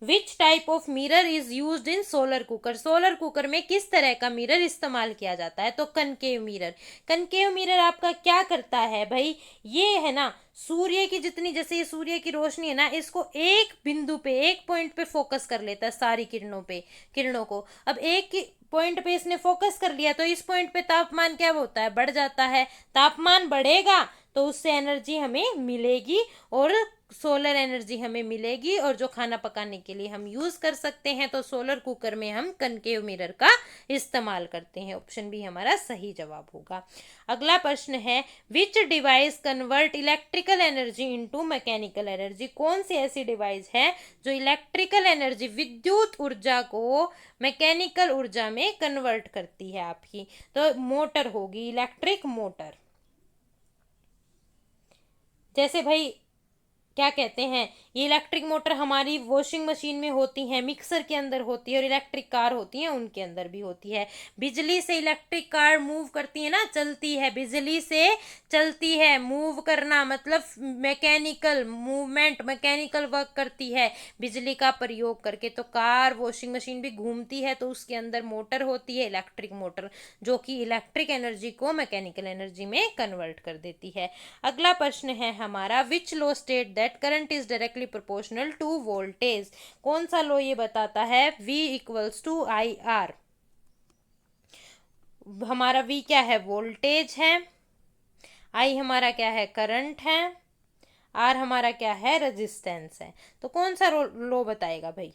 विच type of mirror is use in solar cooker, solar cooker में किस तरह का मिरर इस्तेमाल किया जाता है। तो कनकेव मिरर, कनकेव मिरर आपका क्या करता है भाई, ये है ना सूर्य की जितनी, जैसे ये सूर्य की रोशनी है ना, इसको एक बिंदु पे, एक पॉइंट पे फोकस कर लेता है, सारी किरणों पे, किरणों को। अब एक पॉइंट पे इसने फोकस कर लिया तो इस पॉइंट पे तापमान क्या होता है, बढ़ जाता है। तापमान बढ़ेगा तो उससे एनर्जी हमें मिलेगी और सोलर एनर्जी हमें मिलेगी और जो खाना पकाने के लिए हम यूज कर सकते हैं। तो सोलर कुकर में हम कनकेव मिरर का इस्तेमाल करते हैं। ऑप्शन बी हमारा सही जवाब होगा। अगला प्रश्न है, विच device convert electrical energy into mechanical energy, कौन सी ऐसी डिवाइस है जो इलेक्ट्रिकल एनर्जी, विद्युत ऊर्जा को मैकेनिकल ऊर्जा में कन्वर्ट करती है आपकी। तो मोटर होगी, इलेक्ट्रिक मोटर। जैसे भाई क्या कहते हैं, ये इलेक्ट्रिक मोटर हमारी वॉशिंग मशीन में होती है, मिक्सर के अंदर होती है, और इलेक्ट्रिक कार होती है उनके अंदर भी होती है। बिजली से इलेक्ट्रिक कार मूव करती है ना, चलती है, बिजली से चलती है। मूव करना मतलब मैकेनिकल मूवमेंट, मैकेनिकल वर्क करती है बिजली का प्रयोग करके। तो कार, वॉशिंग मशीन भी घूमती है, तो उसके अंदर मोटर होती है, इलेक्ट्रिक मोटर, जो कि इलेक्ट्रिक एनर्जी को मैकेनिकल एनर्जी में कन्वर्ट कर देती है। अगला प्रश्न है हमारा, which law state that current is directly proportional to voltage. कौन सा लॉ ये बताता है, V equals to I R. हमारा V क्या है, वोल्टेज है, I हमारा क्या है, करंट है, R हमारा क्या है, रेजिस्टेंस है। तो कौन सा लॉ बताएगा भाई,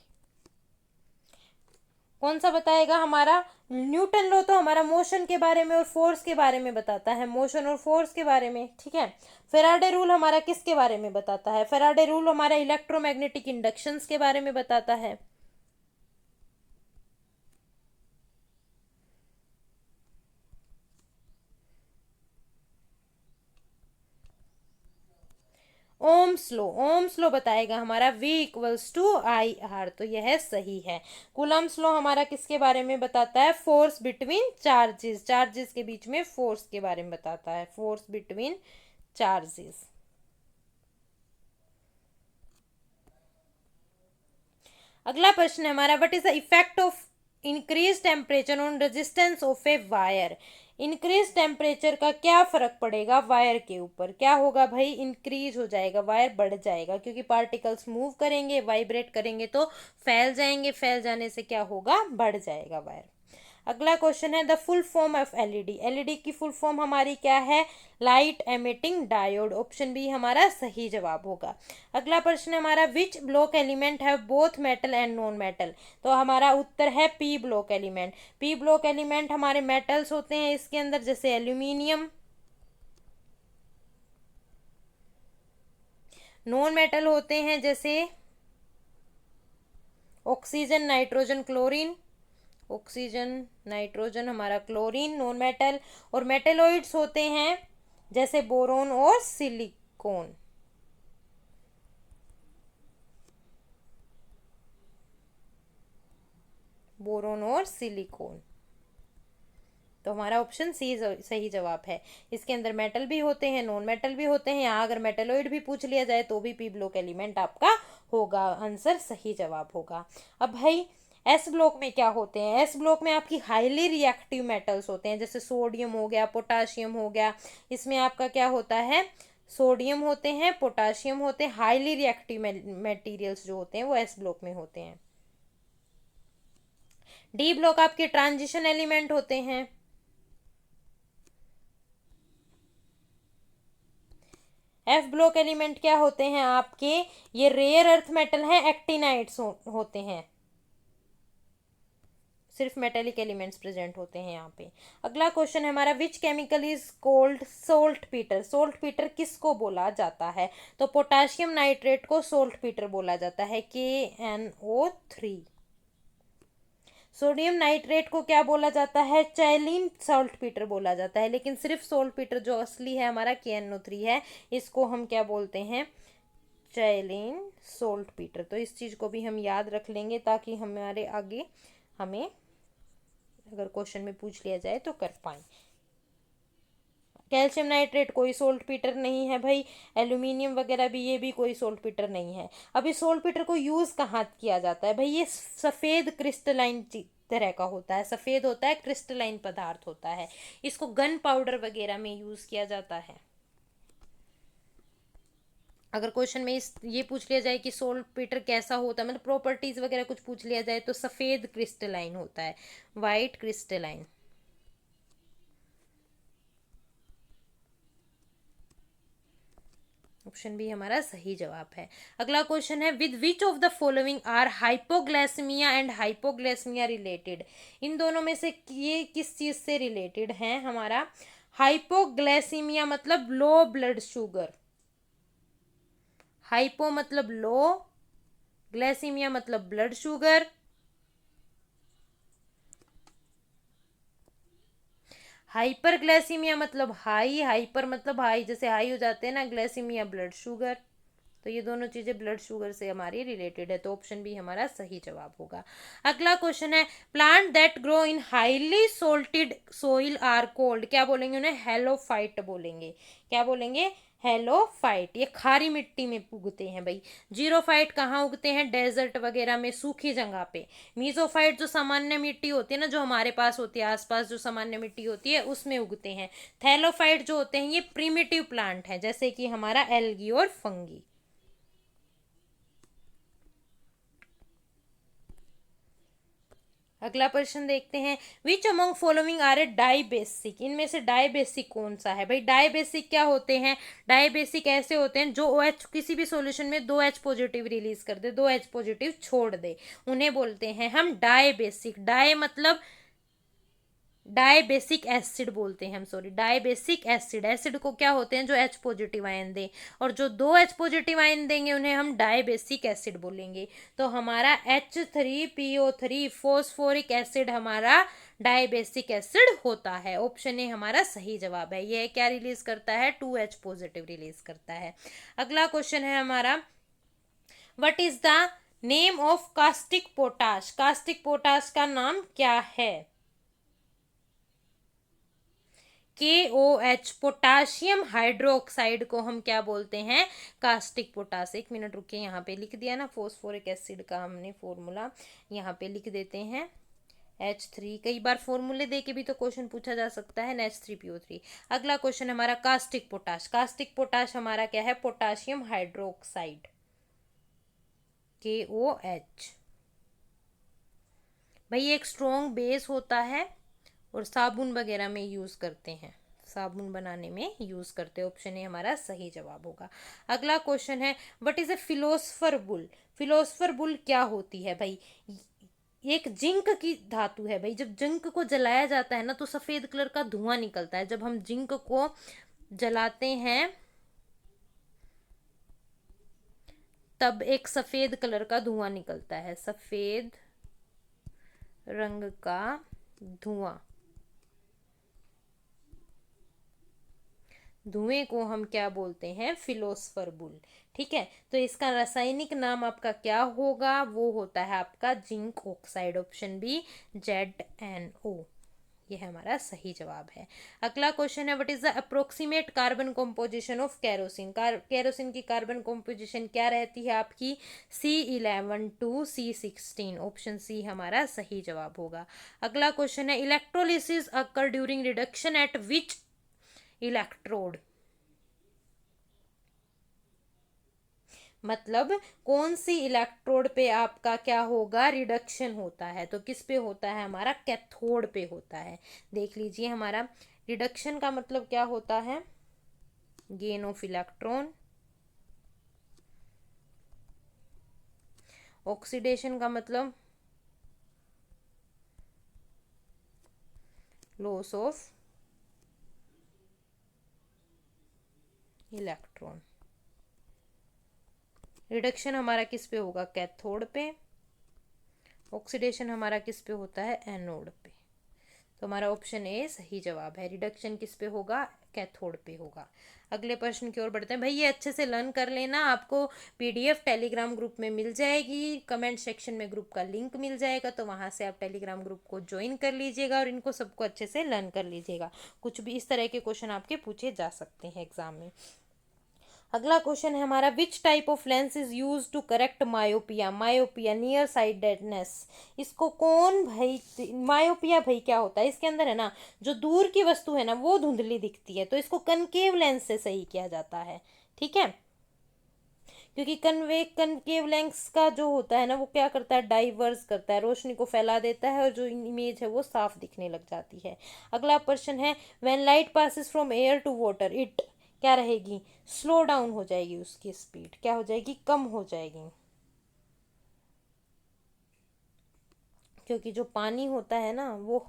कौन सा बताएगा हमारा, न्यूटन लॉ तो हमारा मोशन के बारे में और फोर्स के बारे में बताता है, मोशन और फोर्स के बारे में, ठीक है। फेराडे रूल हमारा किसके बारे में बताता है, फेराडे रूल हमारा इलेक्ट्रोमैग्नेटिक इंडक्शंस के बारे में बताता है। ओम्स लो बताएगा हमारा, V equals to I R. तो यह सही है। कूलम्स लो हमारा किसके बारे में बताता है, फोर्स बिटवीन चार्जेस, चार्जेस के बीच में फोर्स के बारे में बताता है, फोर्स बिटवीन चार्जेस। अगला प्रश्न है हमारा, what is the effect of increase temperature on resistance of a wire. Increase temperature का क्या फर्क पड़ेगा वायर के ऊपर, क्या होगा भाई, इंक्रीज हो जाएगा, वायर बढ़ जाएगा, क्योंकि पार्टिकल्स मूव करेंगे, वाइब्रेट करेंगे तो फैल जाएंगे, फैल जाने से क्या होगा, बढ़ जाएगा वायर। अगला क्वेश्चन है, the full form of LED. LED की फुल फॉर्म हमारी क्या है, light emitting diode. Option B हमारा सही जवाब होगा। अगला प्रश्न हमारा, विच ब्लॉक एलिमेंट है both metal and non metal. तो हमारा उत्तर है P block element. P block element हमारे मेटल्स होते हैं इसके अंदर, जैसे एल्यूमिनियम। नॉन मेटल होते हैं जैसे oxygen, nitrogen, chlorine. Oxygen, nitrogen हमारा क्लोरीन, नॉन मेटल। और मेटेलॉइड्स होते हैं जैसे बोरोन और सिलिकॉन। बोरोन और सिलिकॉन। तो हमारा ऑप्शन सी सही जवाब है। इसके अंदर मेटल भी होते हैं, नॉन मेटल भी होते हैं। यहाँ अगर मेटेलॉइड भी पूछ लिया जाए तो भी पी ब्लॉक एलिमेंट आपका होगा, आंसर सही जवाब होगा। अब भाई एस ब्लॉक में क्या होते हैं, एस ब्लॉक में आपकी हाईली रिएक्टिव मेटल्स होते हैं, जैसे सोडियम हो गया, पोटाशियम हो गया। इसमें आपका क्या होता है, सोडियम होते हैं, पोटाशियम होते हैं, हाईली रिएक्टिव मेटीरियल्स जो होते हैं वो एस ब्लॉक में होते हैं। डी ब्लॉक आपके ट्रांजिशन एलिमेंट होते हैं। एफ ब्लॉक एलिमेंट क्या होते हैं आपके, ये रेयर अर्थ मेटल है, एक्टिनाइट्स होते हैं, सिर्फ मेटेलिक एलिमेंट्स प्रेजेंट होते हैं यहाँ पे। अगला क्वेश्चन है हमारा, which chemical is cold salt Peter. Salt Peter किसको बोला जाता है, तो पोटाशियम नाइट्रेट को सोल्ट पीटर बोला जाता है, KNO3। सोडियम नाइट्रेट को क्या बोला जाता है, चैलिन सॉल्ट पीटर बोला जाता है। लेकिन सिर्फ सोल्ट पीटर जो असली है हमारा KNO3 है, इसको हम क्या बोलते हैं, चैलिन सोल्ट पीटर। तो इस चीज को भी हम याद रख लेंगे ताकि हमारे आगे हमें अगर क्वेश्चन में पूछ लिया जाए तो कर पाए। कैल्शियम नाइट्रेट कोई सोल्ट पीटर नहीं है भाई। एल्यूमिनियम वगैरह भी, ये भी कोई सोल्ट पीटर नहीं है। अब इस सोल्ट पीटर को यूज कहाँ किया जाता है भाई, ये सफेद क्रिस्टलाइन तरह का होता है, सफेद होता है, क्रिस्टलाइन पदार्थ होता है। इसको गन पाउडर वगैरह में यूज किया जाता है। अगर क्वेश्चन में इस ये पूछ लिया जाए कि सोल्ट पीटर कैसा होता है, मतलब प्रॉपर्टीज वगैरह कुछ पूछ लिया जाए, तो सफेद क्रिस्टलाइन होता है, वाइट क्रिस्टलाइन। ऑप्शन बी हमारा सही जवाब है। अगला क्वेश्चन है, with which of the following are hypoglycaemia and hypoglycaemia related. इन दोनों में से ये किस चीज से रिलेटेड है हमारा, हाइपोग्लाइसीमिया मतलब लो ब्लड शुगर, हाइपो मतलब लो, ग्लाइसीमिया मतलब ब्लड शुगर। हाइपर ग्लाइसीमिया मतलब हाई, हाइपर मतलब हाई, जैसे हाई हो जाते हैं ना, ग्लाइसीमिया ब्लड शुगर। तो ये दोनों चीजें ब्लड शुगर से हमारी रिलेटेड है, तो ऑप्शन बी हमारा सही जवाब होगा। अगला क्वेश्चन है, plant that grow in highly salted soil are called, क्या बोलेंगे उन्हें? हेलोफाइट बोलेंगे। क्या बोलेंगे? हेलोफाइट। ये खारी मिट्टी में उगते हैं भाई। जीरोफाइट कहाँ उगते हैं? डेजर्ट वगैरह में, सूखी जगह पे। मीजोफाइट जो सामान्य मिट्टी होती है ना, जो हमारे पास होती है आसपास, जो सामान्य मिट्टी होती है उसमें उगते हैं। थैलोफाइट जो होते हैं ये प्रिमिटिव प्लांट है, जैसे कि हमारा एल्गी और फंगी। अगला प्रश्न देखते हैं, which among following are a dibasic, इनमें से डाइबेसिक कौन सा है भाई? डाइबेसिक क्या होते हैं? डाइबेसिक ऐसे होते हैं जो OH किसी भी सॉल्यूशन में 2H पॉजिटिव रिलीज कर दे, 2H पॉजिटिव छोड़ दे, उन्हें बोलते हैं हम डाइबेसिक। डाई मतलब डाइबेसिक एसिड बोलते हैं हम, सॉरी, डाइबेसिक एसिड। एसिड को क्या होते हैं? जो H पॉजिटिव आयन दे, और जो 2H पॉजिटिव आयन देंगे उन्हें हम डाइबेसिक एसिड बोलेंगे। तो हमारा H3PO3 फॉस्फोरिक एसिड हमारा डाइबेसिक एसिड होता है। ऑप्शन ए हमारा सही जवाब है। यह क्या रिलीज करता है? 2H पॉजिटिव रिलीज करता है। अगला क्वेश्चन है हमारा, what is the name of caustic potash, caustic potash का नाम क्या है? KOH, पोटाशियम हाइड्रोक्साइड को हम क्या बोलते हैं? Caustic potash. एक मिनट रुकिए, यहाँ पे लिख दिया ना फोस्फोरिक एसिड का हमने फॉर्मूला, यहाँ पे लिख देते हैं H3। कई बार फॉर्मूले दे के भी तो क्वेश्चन पूछा जा सकता है, H3PO3। अगला क्वेश्चन हमारा कास्टिक पोटाश। कास्टिक पोटाश हमारा क्या है? Potassium hydroxide, KOH। भाई एक स्ट्रॉन्ग बेस होता है और साबुन वगैरह में यूज करते हैं, साबुन बनाने में यूज करते हैं। ऑप्शन ए हमारा सही जवाब होगा। अगला क्वेश्चन है, what is a philosopher bull, philosopher bull क्या होती है भाई? एक जिंक की धातु है भाई। जब जिंक को जलाया जाता है ना तो सफेद कलर का धुआं निकलता है। जब हम जिंक को जलाते हैं तब एक सफेद कलर का धुआं निकलता है, सफेद रंग का धुआं। धुएं को हम क्या बोलते हैं? Philosopher bull. ठीक है, तो इसका रासायनिक नाम आपका क्या होगा? वो होता है आपका zinc oxide. Option B ZnO, ये हमारा सही जवाब है। अगला क्वेश्चन है, what is the approximate carbon composition of kerosene, kerosene की कार्बन कॉम्पोजिशन क्या रहती है आपकी? C11 to C16। Option C हमारा सही जवाब होगा। अगला क्वेश्चन है, इलेक्ट्रोलिसिस अकर ड्यूरिंग रिडक्शन एट विच इलेक्ट्रोड, मतलब कौन सी इलेक्ट्रोड पे आपका क्या होगा? रिडक्शन होता है। तो किस पे होता है? हमारा कैथोड पे होता है। देख लीजिए, हमारा रिडक्शन का मतलब क्या होता है? Gain of electron. ऑक्सीडेशन का मतलब लॉस ऑफ इलेक्ट्रॉन। रिडक्शन हमारा किस पे होगा? कैथोड पे। ऑक्सीडेशन हमारा किस पे होता है? एनोड पे। तो हमारा ऑप्शन ए सही जवाब है। रिडक्शन किस पे होगा? कैथोड पे होगा। अगले प्रश्न की ओर बढ़ते हैं। भाई ये अच्छे से लर्न कर लेना, आपको PDF टेलीग्राम ग्रुप में मिल जाएगी, कमेंट सेक्शन में ग्रुप का लिंक मिल जाएगा, तो वहां से आप टेलीग्राम ग्रुप को ज्वाइन कर लीजिएगा और इनको सबको अच्छे से लर्न कर लीजिएगा। कुछ भी इस तरह के क्वेश्चन आपके पूछे जा सकते हैं एग्जाम में। अगला क्वेश्चन है हमारा, which type of lens is use to correct myopia, myopia near sightedness. इसको कौन भाई, मायोपिया भाई क्या होता है? इसके अंदर है ना, जो दूर की वस्तु है ना वो धुंधली दिखती है, तो इसको कनकेव लेंस से सही किया जाता है। ठीक है, क्योंकि कनकेव लेंस का जो होता है ना वो क्या करता है? डाइवर्स करता है, रोशनी को फैला देता है और जो इमेज है वो साफ दिखने लग जाती है। अगला प्रश्न है, when light passes from air to water it क्या रहेगी? स्लो डाउन हो जाएगी, उसकी स्पीड क्या हो जाएगी? कम हो जाएगी, क्योंकि जो पानी होता है ना वो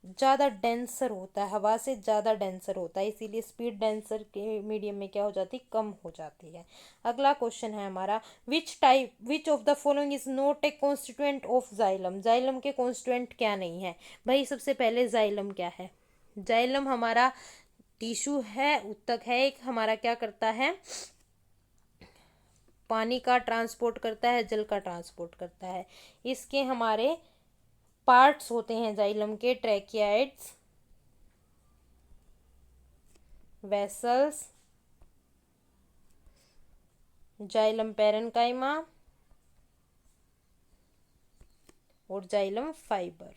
ज़्यादा डेंसर होता है, हवा से ज़्यादा डेंसर होता है, इसीलिए स्पीड डेंसर के मीडियम में क्या हो जाती है? कम हो जाती है। अगला क्वेश्चन है हमारा, which of the following is not A constituent of xylem, xylem के कॉन्स्टिट्यूएंट क्या नहीं है भाई? सबसे पहले जाइलम क्या है? जाइलम हमारा टिश्यू है, ऊतक है एक, हमारा क्या करता है? पानी का ट्रांसपोर्ट करता है, जल का ट्रांसपोर्ट करता है। इसके हमारे पार्ट्स होते हैं जाइलम के, ट्रैकियाइड्स, वेसल्स, जाइलम पैरेन्काइमा और जाइलम फाइबर।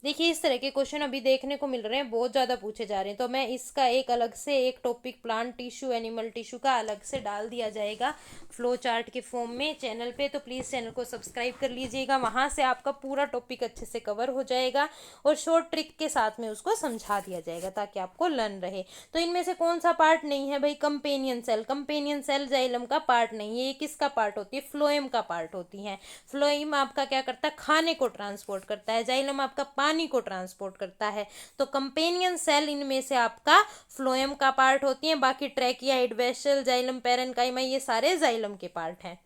देखिए इस तरह के क्वेश्चन अभी देखने को मिल रहे हैं, बहुत ज़्यादा पूछे जा रहे हैं, तो मैं इसका एक अलग से एक topic plant tissue, animal tissue का अलग से डाल दिया जाएगा फ्लो चार्ट के फॉर्म में चैनल पे। तो प्लीज़ चैनल को सब्सक्राइब कर लीजिएगा, वहाँ से आपका पूरा टॉपिक अच्छे से कवर हो जाएगा और शॉर्ट ट्रिक के साथ में उसको समझा दिया जाएगा ताकि आपको लर्न रहे। तो इनमें से कौन सा पार्ट नहीं है भाई? Companion cell. Companion cell xylem का पार्ट नहीं है, ये किसका पार्ट होती है? फ्लोएम का पार्ट होती है। फ्लोएम आपका क्या करता है? खाने को ट्रांसपोर्ट करता है। जाइलम आपका पानी को ट्रांसपोर्ट करता है। तो कंपेनियन सेल इनमें से आपका फ्लोएम का पार्ट होती है, बाकी ट्रैकियाइड, वेसल, जाइलम पैरेन्काइमा ये सारे जाइलम के पार्ट हैं।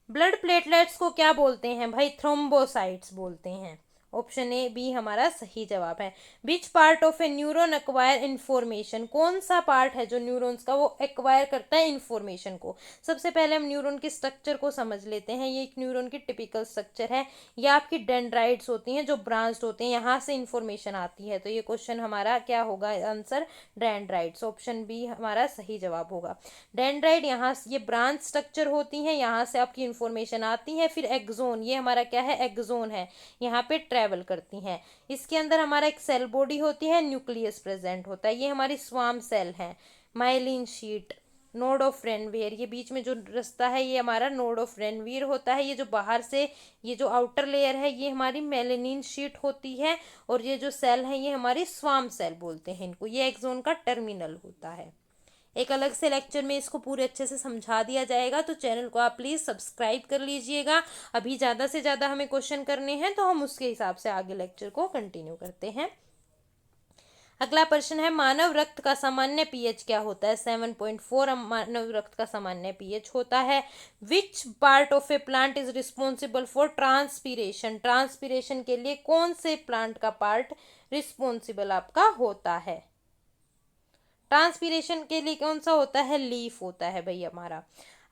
ब्लड प्लेटलेट्स को क्या बोलते हैं भाई? थ्रोम्बोसाइट्स बोलते हैं। ऑप्शन ए बी हमारा सही जवाब है। Which part of A neuron acquire information? कौन सा पार्ट है जो न्यूरॉन्स का वो एक्वायर करता है इंफॉर्मेशन को? सबसे पहले हम न्यूरॉन के स्ट्रक्चर को समझ लेते हैं। ये एक न्यूरॉन की टिपिकल स्ट्रक्चर है। ये आपकी डेंड्राइट्स होती हैं जो ब्रांच्ड होते हैं, यहाँ से इंफॉर्मेशन आती है। तो ये क्वेश्चन हमारा क्या होगा आंसर? डेंड्राइट्स। ऑप्शन बी हमारा सही जवाब होगा। डेंड्राइट यहाँ से ये ब्रांच स्ट्रक्चर होती है, यहाँ से आपकी इंफॉर्मेशन आती है। फिर एक्सोन, ये हमारा क्या है? एक्सोन है, यहाँ पे ट्रेवल करती हैं। इसके अंदर हमारा एक सेल बॉडी होती है, न्यूक्लियस प्रेजेंट होता है। ये हमारी स्वाम सेल है। माइलिन शीट, नोड ऑफ रेनवीयर, ये बीच में जो रास्ता है ये हमारा नोड ऑफ रेनवीयर होता है। ये जो बाहर से ये जो आउटर लेयर है ये हमारी मेलेनिन शीट होती है। और ये जो सेल है ये हमारी स्वाम सेल बोलते हैं इनको। ये एक्सोन का टर्मिनल होता है। एक अलग से लेक्चर में इसको पूरे अच्छे से समझा दिया जाएगा, तो चैनल को आप प्लीज़ सब्सक्राइब कर लीजिएगा। अभी ज़्यादा से ज़्यादा हमें क्वेश्चन करने हैं तो हम उसके हिसाब से आगे लेक्चर को कंटिन्यू करते हैं। अगला प्रश्न है, मानव रक्त का सामान्य पीएच क्या होता है? 7.4 मानव रक्त का सामान्य पीएच होता है। Which part of A plant is responsible for transpiration? Transpiration के लिए कौन से प्लांट का पार्ट रिस्पॉन्सिबल आपका होता है? ट्रांसपीरेशन के लिए कौन सा होता है? लीफ होता है भाई हमारा।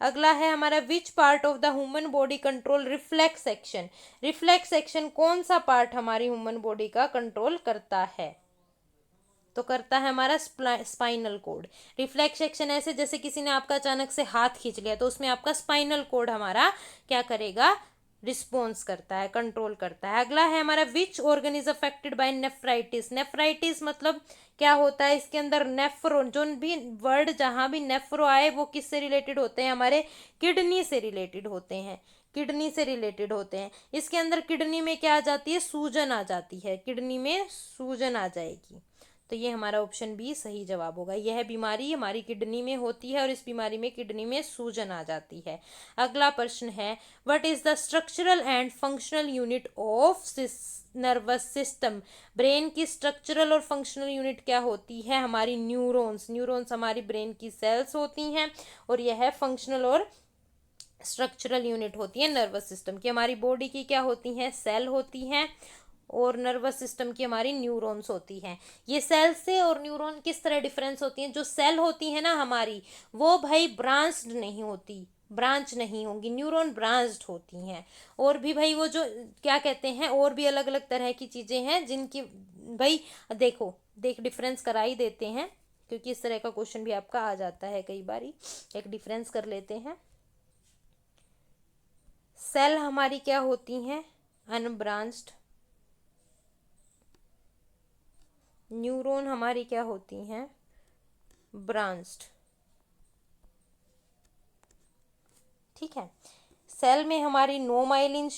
अगला है हमारा, which part of the human body control reflex action? Reflex action कौन सा पार्ट हमारी ह्यूमन बॉडी का कंट्रोल करता है? तो करता है हमारा स्पाइनल कोड। रिफ्लेक्स एक्शन ऐसे जैसे किसी ने आपका अचानक से हाथ खींच लिया तो उसमें आपका स्पाइनल कोड हमारा क्या करेगा? रिस्पॉन्स करता है, कंट्रोल करता है। अगला है हमारा, which organ is affected by nephritis? Nephritis मतलब क्या होता है? इसके अंदर नेफ्रो, जो भी वर्ड जहां भी नेफ्रो आए वो किससे रिलेटेड होते हैं? हमारे किडनी से रिलेटेड होते हैं। किडनी से रिलेटेड होते हैं। इसके अंदर किडनी में क्या आ जाती है? सूजन आ जाती है, किडनी में सूजन आ जाएगी। तो ये हमारा ऑप्शन बी सही जवाब होगा। यह बीमारी हमारी किडनी में होती है और इस बीमारी में किडनी में सूजन आ जाती है। अगला प्रश्न है, what is the structural and functional unit of nervous system? Brain की स्ट्रक्चरल और फंक्शनल यूनिट क्या होती है? हमारी न्यूरॉन्स। न्यूरॉन्स हमारी ब्रेन की सेल्स होती हैं और यह फंक्शनल और स्ट्रक्चरल यूनिट होती है नर्वस सिस्टम की। हमारी बॉडी की क्या होती हैं? सेल होती हैं और नर्वस सिस्टम की हमारी न्यूरॉन्स होती हैं। ये सेल से और न्यूरॉन किस तरह डिफरेंस होती हैं? जो सेल होती है ना हमारी, वो भाई ब्रांच्ड नहीं होती, ब्रांच नहीं होंगी। न्यूरॉन ब्रांच्ड होती हैं। और भी भाई वो जो क्या कहते हैं, और भी अलग अलग तरह की चीज़ें हैं जिनकी भाई देखो डिफरेंस करा ही देते हैं, क्योंकि इस तरह का क्वेश्चन भी आपका आ जाता है कई बारी। एक डिफरेंस कर लेते हैं। सेल हमारी क्या होती हैं? अनब्रांच्ड। न्यूरॉन हमारी क्या होती हैं? ब्रांच्ड। ठीक है। सेल में हमारी नो माइलिन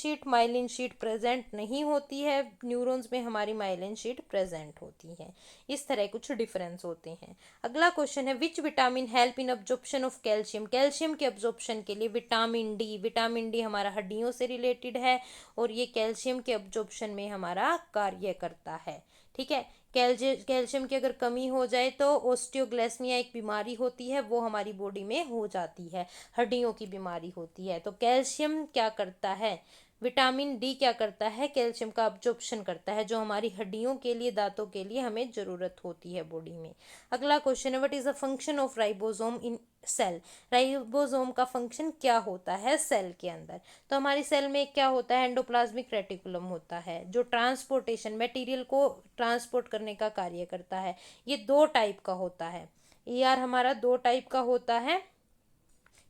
शीट प्रेजेंट नहीं होती है। न्यूरॉन्स में हमारी माइलिन शीट प्रेजेंट होती है। इस तरह कुछ डिफरेंस होते हैं। अगला क्वेश्चन है, which vitamin help in absorption of calcium? Calcium के अब्जॉर्प्शन के लिए विटामिन डी। विटामिन डी हमारा हड्डियों से रिलेटेड है और ये कैल्शियम के अब्जॉर्प्शन में हमारा कार्य करता है। ठीक है। कैल्शियम की अगर कमी हो जाए तो ओस्टियोग्लाइस्मिया एक बीमारी होती है, वो हमारी बॉडी में हो जाती है, हड्डियों की बीमारी होती है। तो कैल्शियम क्या करता है, विटामिन डी क्या करता है, कैल्शियम का अब्जॉर्प्शन करता है, जो हमारी हड्डियों के लिए, दांतों के लिए हमें जरूरत होती है बॉडी में। अगला क्वेश्चन है, what is the function of ribosome in cell. Ribosome का फंक्शन क्या होता है सेल के अंदर। तो हमारी सेल में क्या होता है, एंडोप्लाज्मिक रेटिकुलम होता है, जो ट्रांसपोर्टेशन, मटेरियल को ट्रांसपोर्ट करने का कार्य करता है। ये 2 टाइप का होता है, ईआर हमारा 2 टाइप का होता है,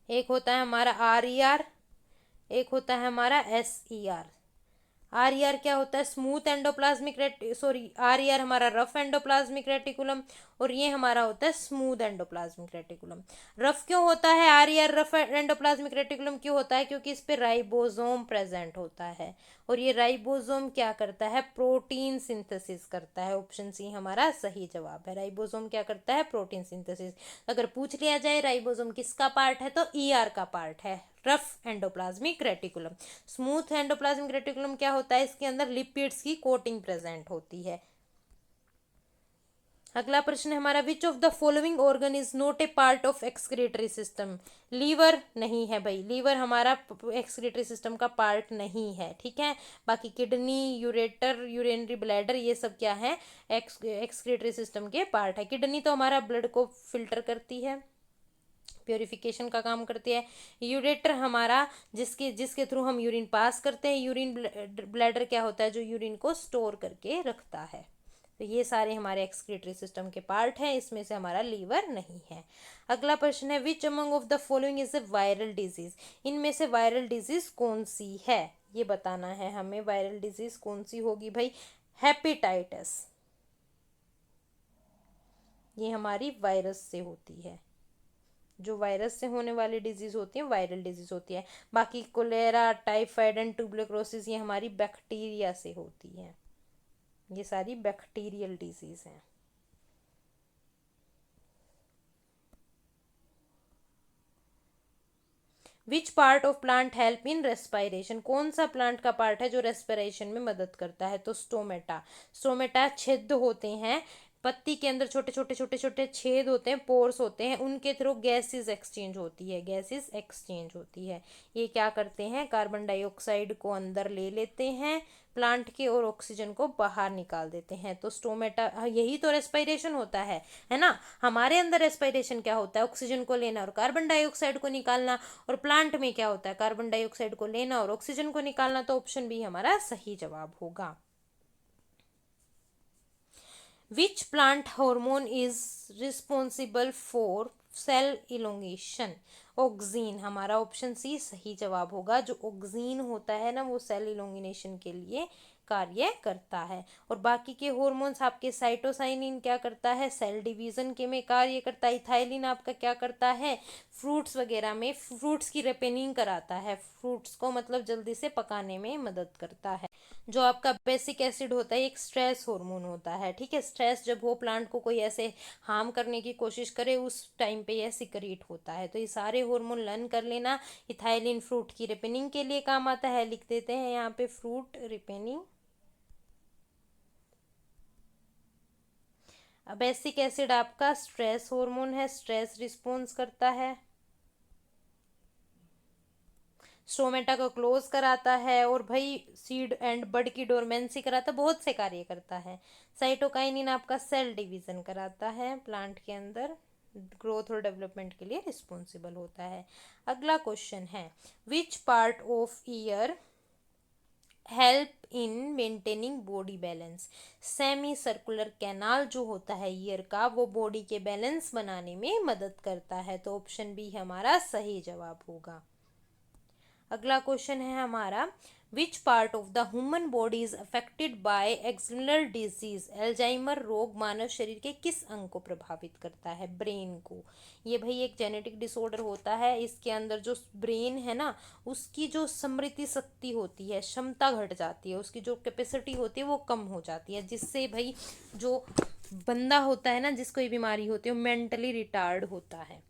एक होता है हमारा आर, एक होता है हमारा एस आर क्या होता है, स्मूथ एंडोप्लाज्मिक आर हमारा रफ एंडोप्लाज्मिक रेटिकुलम, और ये हमारा होता है स्मूथ एंडोप्लाज्मिक रेटिकुलम। रफ क्यों होता है आर रफ एंडोप्लाज्मिक रेटिकुलम क्यों होता है, क्योंकि इस पे राइबोसोम प्रेजेंट होता है, और ये राइबोसोम क्या करता है, प्रोटीन सिंथेसिस करता है। ऑप्शन सी हमारा सही जवाब है, राइबोसोम क्या करता है, प्रोटीन सिंथेसिस। अगर पूछ लिया जाए राइबोसोम किसका पार्ट है, तो ईआर का पार्ट है, rough endoplasmic reticulum. Smooth endoplasmic reticulum क्या होता है, इसके अंदर लिपिड्स की कोटिंग प्रेजेंट होती है। अगला प्रश्न है हमारा, which of the following organ is not a part of excretory system. Liver नहीं है भाई, लीवर हमारा एक्सक्रीटरी सिस्टम का पार्ट नहीं है, ठीक है। बाकी किडनी, यूरेटर, यूरिनरी ब्लैडर, ये सब क्या है, एक्सक्रीटरी सिस्टम के पार्ट है। किडनी तो हमारा ब्लड को फिल्टर करती है, प्योरिफिकेशन का काम करती है। यूरेटर हमारा जिसके जिसके थ्रू हम यूरिन पास करते हैं। यूरिन ब्लैडर क्या होता है, जो यूरिन को स्टोर करके रखता है। तो ये सारे हमारे एक्सक्रीटरी सिस्टम के पार्ट हैं, इसमें से हमारा लीवर नहीं है। अगला प्रश्न है, which among of the following is A viral disease. इनमें से वायरल डिजीज कौन सी है, ये बताना है हमें। वायरल डिजीज कौन सी होगी भाई, हेपेटाइटिस, ये हमारी वायरस से होती है। जो वायरस से होने वाली डिजीज होती है वायरल डिजीज होती है। बाकी कोलेरा, टाइफाइड एंड ट्यूबरक्लोसिस ये हमारी बैक्टीरिया से होती है, ये सारी बैक्टीरियल डिजीज हैं। Which part of plant help in respiration. कौन सा प्लांट का पार्ट है जो रेस्पिरेशन में मदद करता है, तो स्टोमेटा। स्टोमेटा छेद होते हैं पत्ती के अंदर, छोटे छोटे छोटे छोटे छेद होते हैं, पोर्स होते हैं, उनके थ्रू गैसेस एक्सचेंज होती है, गैसेस एक्सचेंज होती है। ये क्या करते हैं, कार्बन डाइऑक्साइड को अंदर ले लेते हैं प्लांट के, और ऑक्सीजन को बाहर निकाल देते हैं। तो स्टोमेटा, यही तो रेस्पिरेशन होता है ना। हमारे अंदर रेस्पिरेशन क्या होता है, ऑक्सीजन को लेना और कार्बन डाइऑक्साइड को निकालना, और प्लांट में क्या होता है, कार्बन डाइऑक्साइड को लेना और ऑक्सीजन को निकालना। तो ऑप्शन बी हमारा सही जवाब होगा। Which plant hormone is responsible for sale elongation. Oxygen हमारा ऑप्शन सी सही जवाब होगा। जो ऑक्सीन होता है ना, वो सेल इलोंगिनेशन के लिए कार्य करता है। और बाकी के हार्मोन्स आपके, साइटोसाइनिन क्या करता है, सेल डिवीजन के में कार्य करता है। इथाइलिन आपका क्या करता है, फ्रूट्स वगैरह में, फ्रूट्स की रिपेनिंग कराता है, फ्रूट्स को मतलब जल्दी से पकाने में मदद करता है। जो आपका बेसिक एसिड होता है एक स्ट्रेस हार्मोन होता है, ठीक है। स्ट्रेस जब हो, प्लांट को कोई ऐसे हार्म करने की कोशिश करे, उस टाइम पे यह सिक्रीट होता है। तो ये सारे हार्मोन लर्न कर लेना। इथाइलिन फ्रूट की रिपेनिंग के लिए काम आता है, लिख देते हैं यहाँ पे फ्रूट रिपेनिंग। बेसिक एसिड आपका स्ट्रेस हार्मोन है, स्ट्रेस रिस्पॉन्स करता है, स्टोमेटा को क्लोज कराता है, और भाई सीड एंड बड की डोरमेंसी कराता है, बहुत से कार्य करता है। साइटोकाइनिन आपका सेल डिवीजन कराता है, प्लांट के अंदर ग्रोथ और डेवलपमेंट के लिए रिस्पॉन्सिबल होता है। अगला क्वेश्चन है, which part of year help in maintaining body balance. Semi circular canal जो होता है ईयर का, वो बॉडी के बैलेंस बनाने में मदद करता है। तो ऑप्शन बी हमारा सही जवाब होगा। अगला क्वेश्चन है हमारा, which part of the human body is affected by external disease. Alzheimer रोग मानव शरीर के किस अंग को प्रभावित करता है, ब्रेन को। ये भाई एक जेनेटिक डिसऑर्डर होता है, इसके अंदर जो ब्रेन है ना, उसकी जो स्मृति शक्ति होती है, क्षमता घट जाती है, उसकी जो कैपेसिटी होती है वो कम हो जाती है, जिससे भाई जो बंदा होता है ना, जिसको ये बीमारी होती है, वो मेंटली रिटार्ड होता है।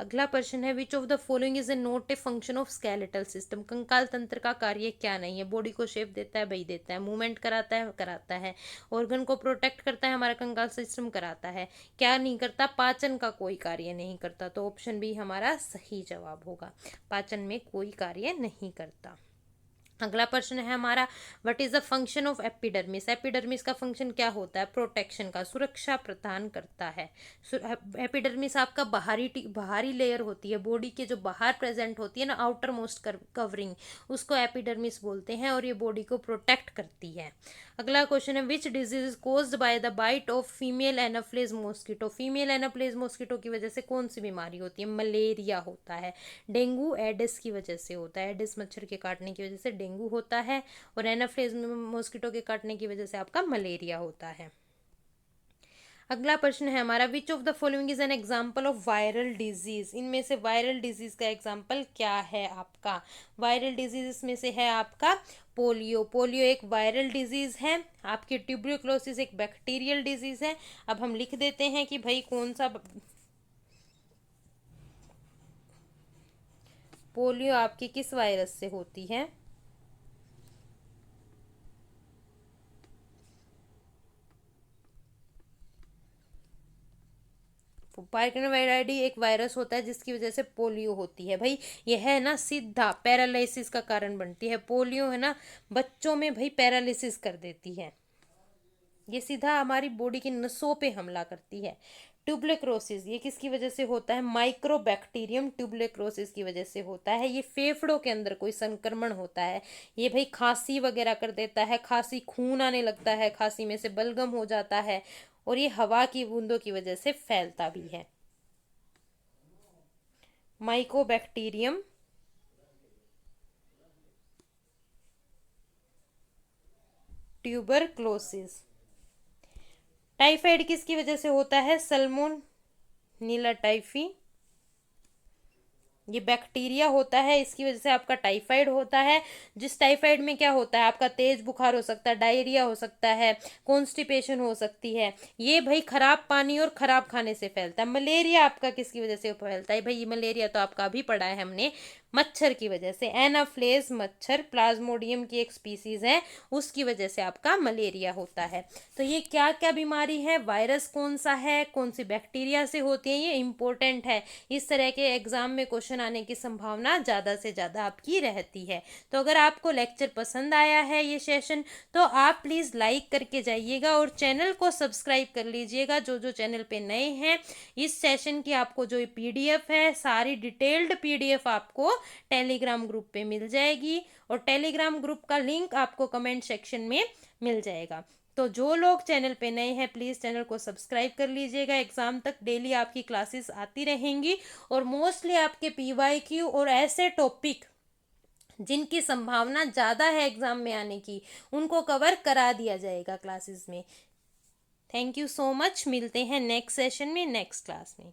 अगला प्रश्न है विच of the following is A not a function of skeletal system. कंकाल तंत्र का कार्य क्या नहीं है? बॉडी को शेप देता है, भाई देता है, मूवमेंट कराता है, ऑर्गन को प्रोटेक्ट करता है, हमारा कंकाल सिस्टम कराता है, क्या नहीं करता? पाचन का कोई कार्य नहीं करता। तो ऑप्शन बी हमारा सही जवाब होगा, पाचन में कोई कार्य नहीं करता। अगला प्रश्न है हमारा what is the function of epidermis. Epidermis का फंक्शन क्या होता है? प्रोटेक्शन का, सुरक्षा प्रदान करता है। एपिडर्मिस आपका बाहरी लेयर होती है, बॉडी के जो बाहर प्रेजेंट होती है ना, आउटर मोस्ट कवरिंग, उसको एपिडर्मिस बोलते हैं और ये बॉडी को प्रोटेक्ट करती है। अगला क्वेश्चन है which disease is caused by the bite of female anopheles mosquito. Female anopheles mosquito की वजह से कौन सी बीमारी होती है? मलेरिया होता है। डेंगू एडिस की वजह से होता है, एडिस मच्छर के काटने की वजह से डेंगू होता है, और एनाफ्लेज मॉस्किटो के काटने की वजह से आपका मलेरिया होता है। अगला प्रश्न है हमारा which of the following is an example of viral disease. इनमें से वायरल डिजीज का एग्जाम्पल क्या है आपका? वायरल डिजीज इसमें से है आपका पोलियो। पोलियो एक वायरल डिजीज है। आपकी ट्यूबरक्लोसिस एक बैक्टीरियल डिजीज है। अब हम लिख देते हैं कि भाई कौन सा पोलियो आपकी किस वायरस से होती है? पाइक्रोवायराइडी एक वायरस होता है जिसकी वजह से पोलियो होती है। भाई यह है ना सीधा पैरालिसिस का कारण बनती है। पोलियो है ना बच्चों में भाई पैरालिसिस कर देती है, ये सीधा हमारी बॉडी की नसों पे हमला करती है। ट्यूबरक्लोसिस ये किसकी वजह से होता है? माइक्रोबैक्टीरियम ट्यूबरक्लोसिस की वजह से होता है। ये फेफड़ों के अंदर कोई संक्रमण होता है। ये भाई खांसी वगैरह कर देता है, खांसी खून आने लगता है, खांसी में से बलगम हो जाता है, और ये हवा की बूंदों की वजह से फैलता भी है। Mycobacterium tuberculosis. टाइफाइड किसकी वजह से होता है? सल्मोनेला टाइफी, ये बैक्टीरिया होता है, इसकी वजह से आपका टाइफाइड होता है। जिस टाइफाइड में क्या होता है? आपका तेज बुखार हो सकता है, डायरिया हो सकता है, कॉन्स्टिपेशन हो सकती है। ये भाई खराब पानी और खराब खाने से फैलता है। मलेरिया आपका किसकी वजह से फैलता है? भाई ये मलेरिया तो आपका अभी पढ़ा है हमने, मच्छर की वजह से। एनाफ्लेज मच्छर प्लाज्मोडियम की एक स्पीसीज है, उसकी वजह से आपका मलेरिया होता है। तो ये क्या क्या बीमारी है, वायरस कौन सा है, कौन सी बैक्टीरिया से होती है, ये इंपॉर्टेंट है। इस तरह के एग्जाम में क्वेश्चन आने की संभावना ज़्यादा से ज़्यादा आपकी रहती है। तो अगर आपको लेक्चर पसंद आया है ये सेशन, तो आप प्लीज़ लाइक करके जाइएगा और चैनल को सब्सक्राइब कर लीजिएगा। जो जो चैनल पे नए हैं, इस सेशन की आपको जो पीडीएफ है, सारी डिटेल्ड पीडीएफ आपको टेलीग्राम ग्रुप पे मिल जाएगी, और टेलीग्राम ग्रुप का लिंक आपको कमेंट सेक्शन में मिल जाएगा। तो जो लोग चैनल पे नए हैं प्लीज़ चैनल को सब्सक्राइब कर लीजिएगा। एग्ज़ाम तक डेली आपकी क्लासेस आती रहेंगी, और मोस्टली आपके पीवाईक्यू और ऐसे टॉपिक जिनकी संभावना ज़्यादा है एग्ज़ाम में आने की, उनको कवर करा दिया जाएगा क्लासेस में। थैंक यू सो मच, मिलते हैं नेक्स्ट सेशन में, नेक्स्ट क्लास में।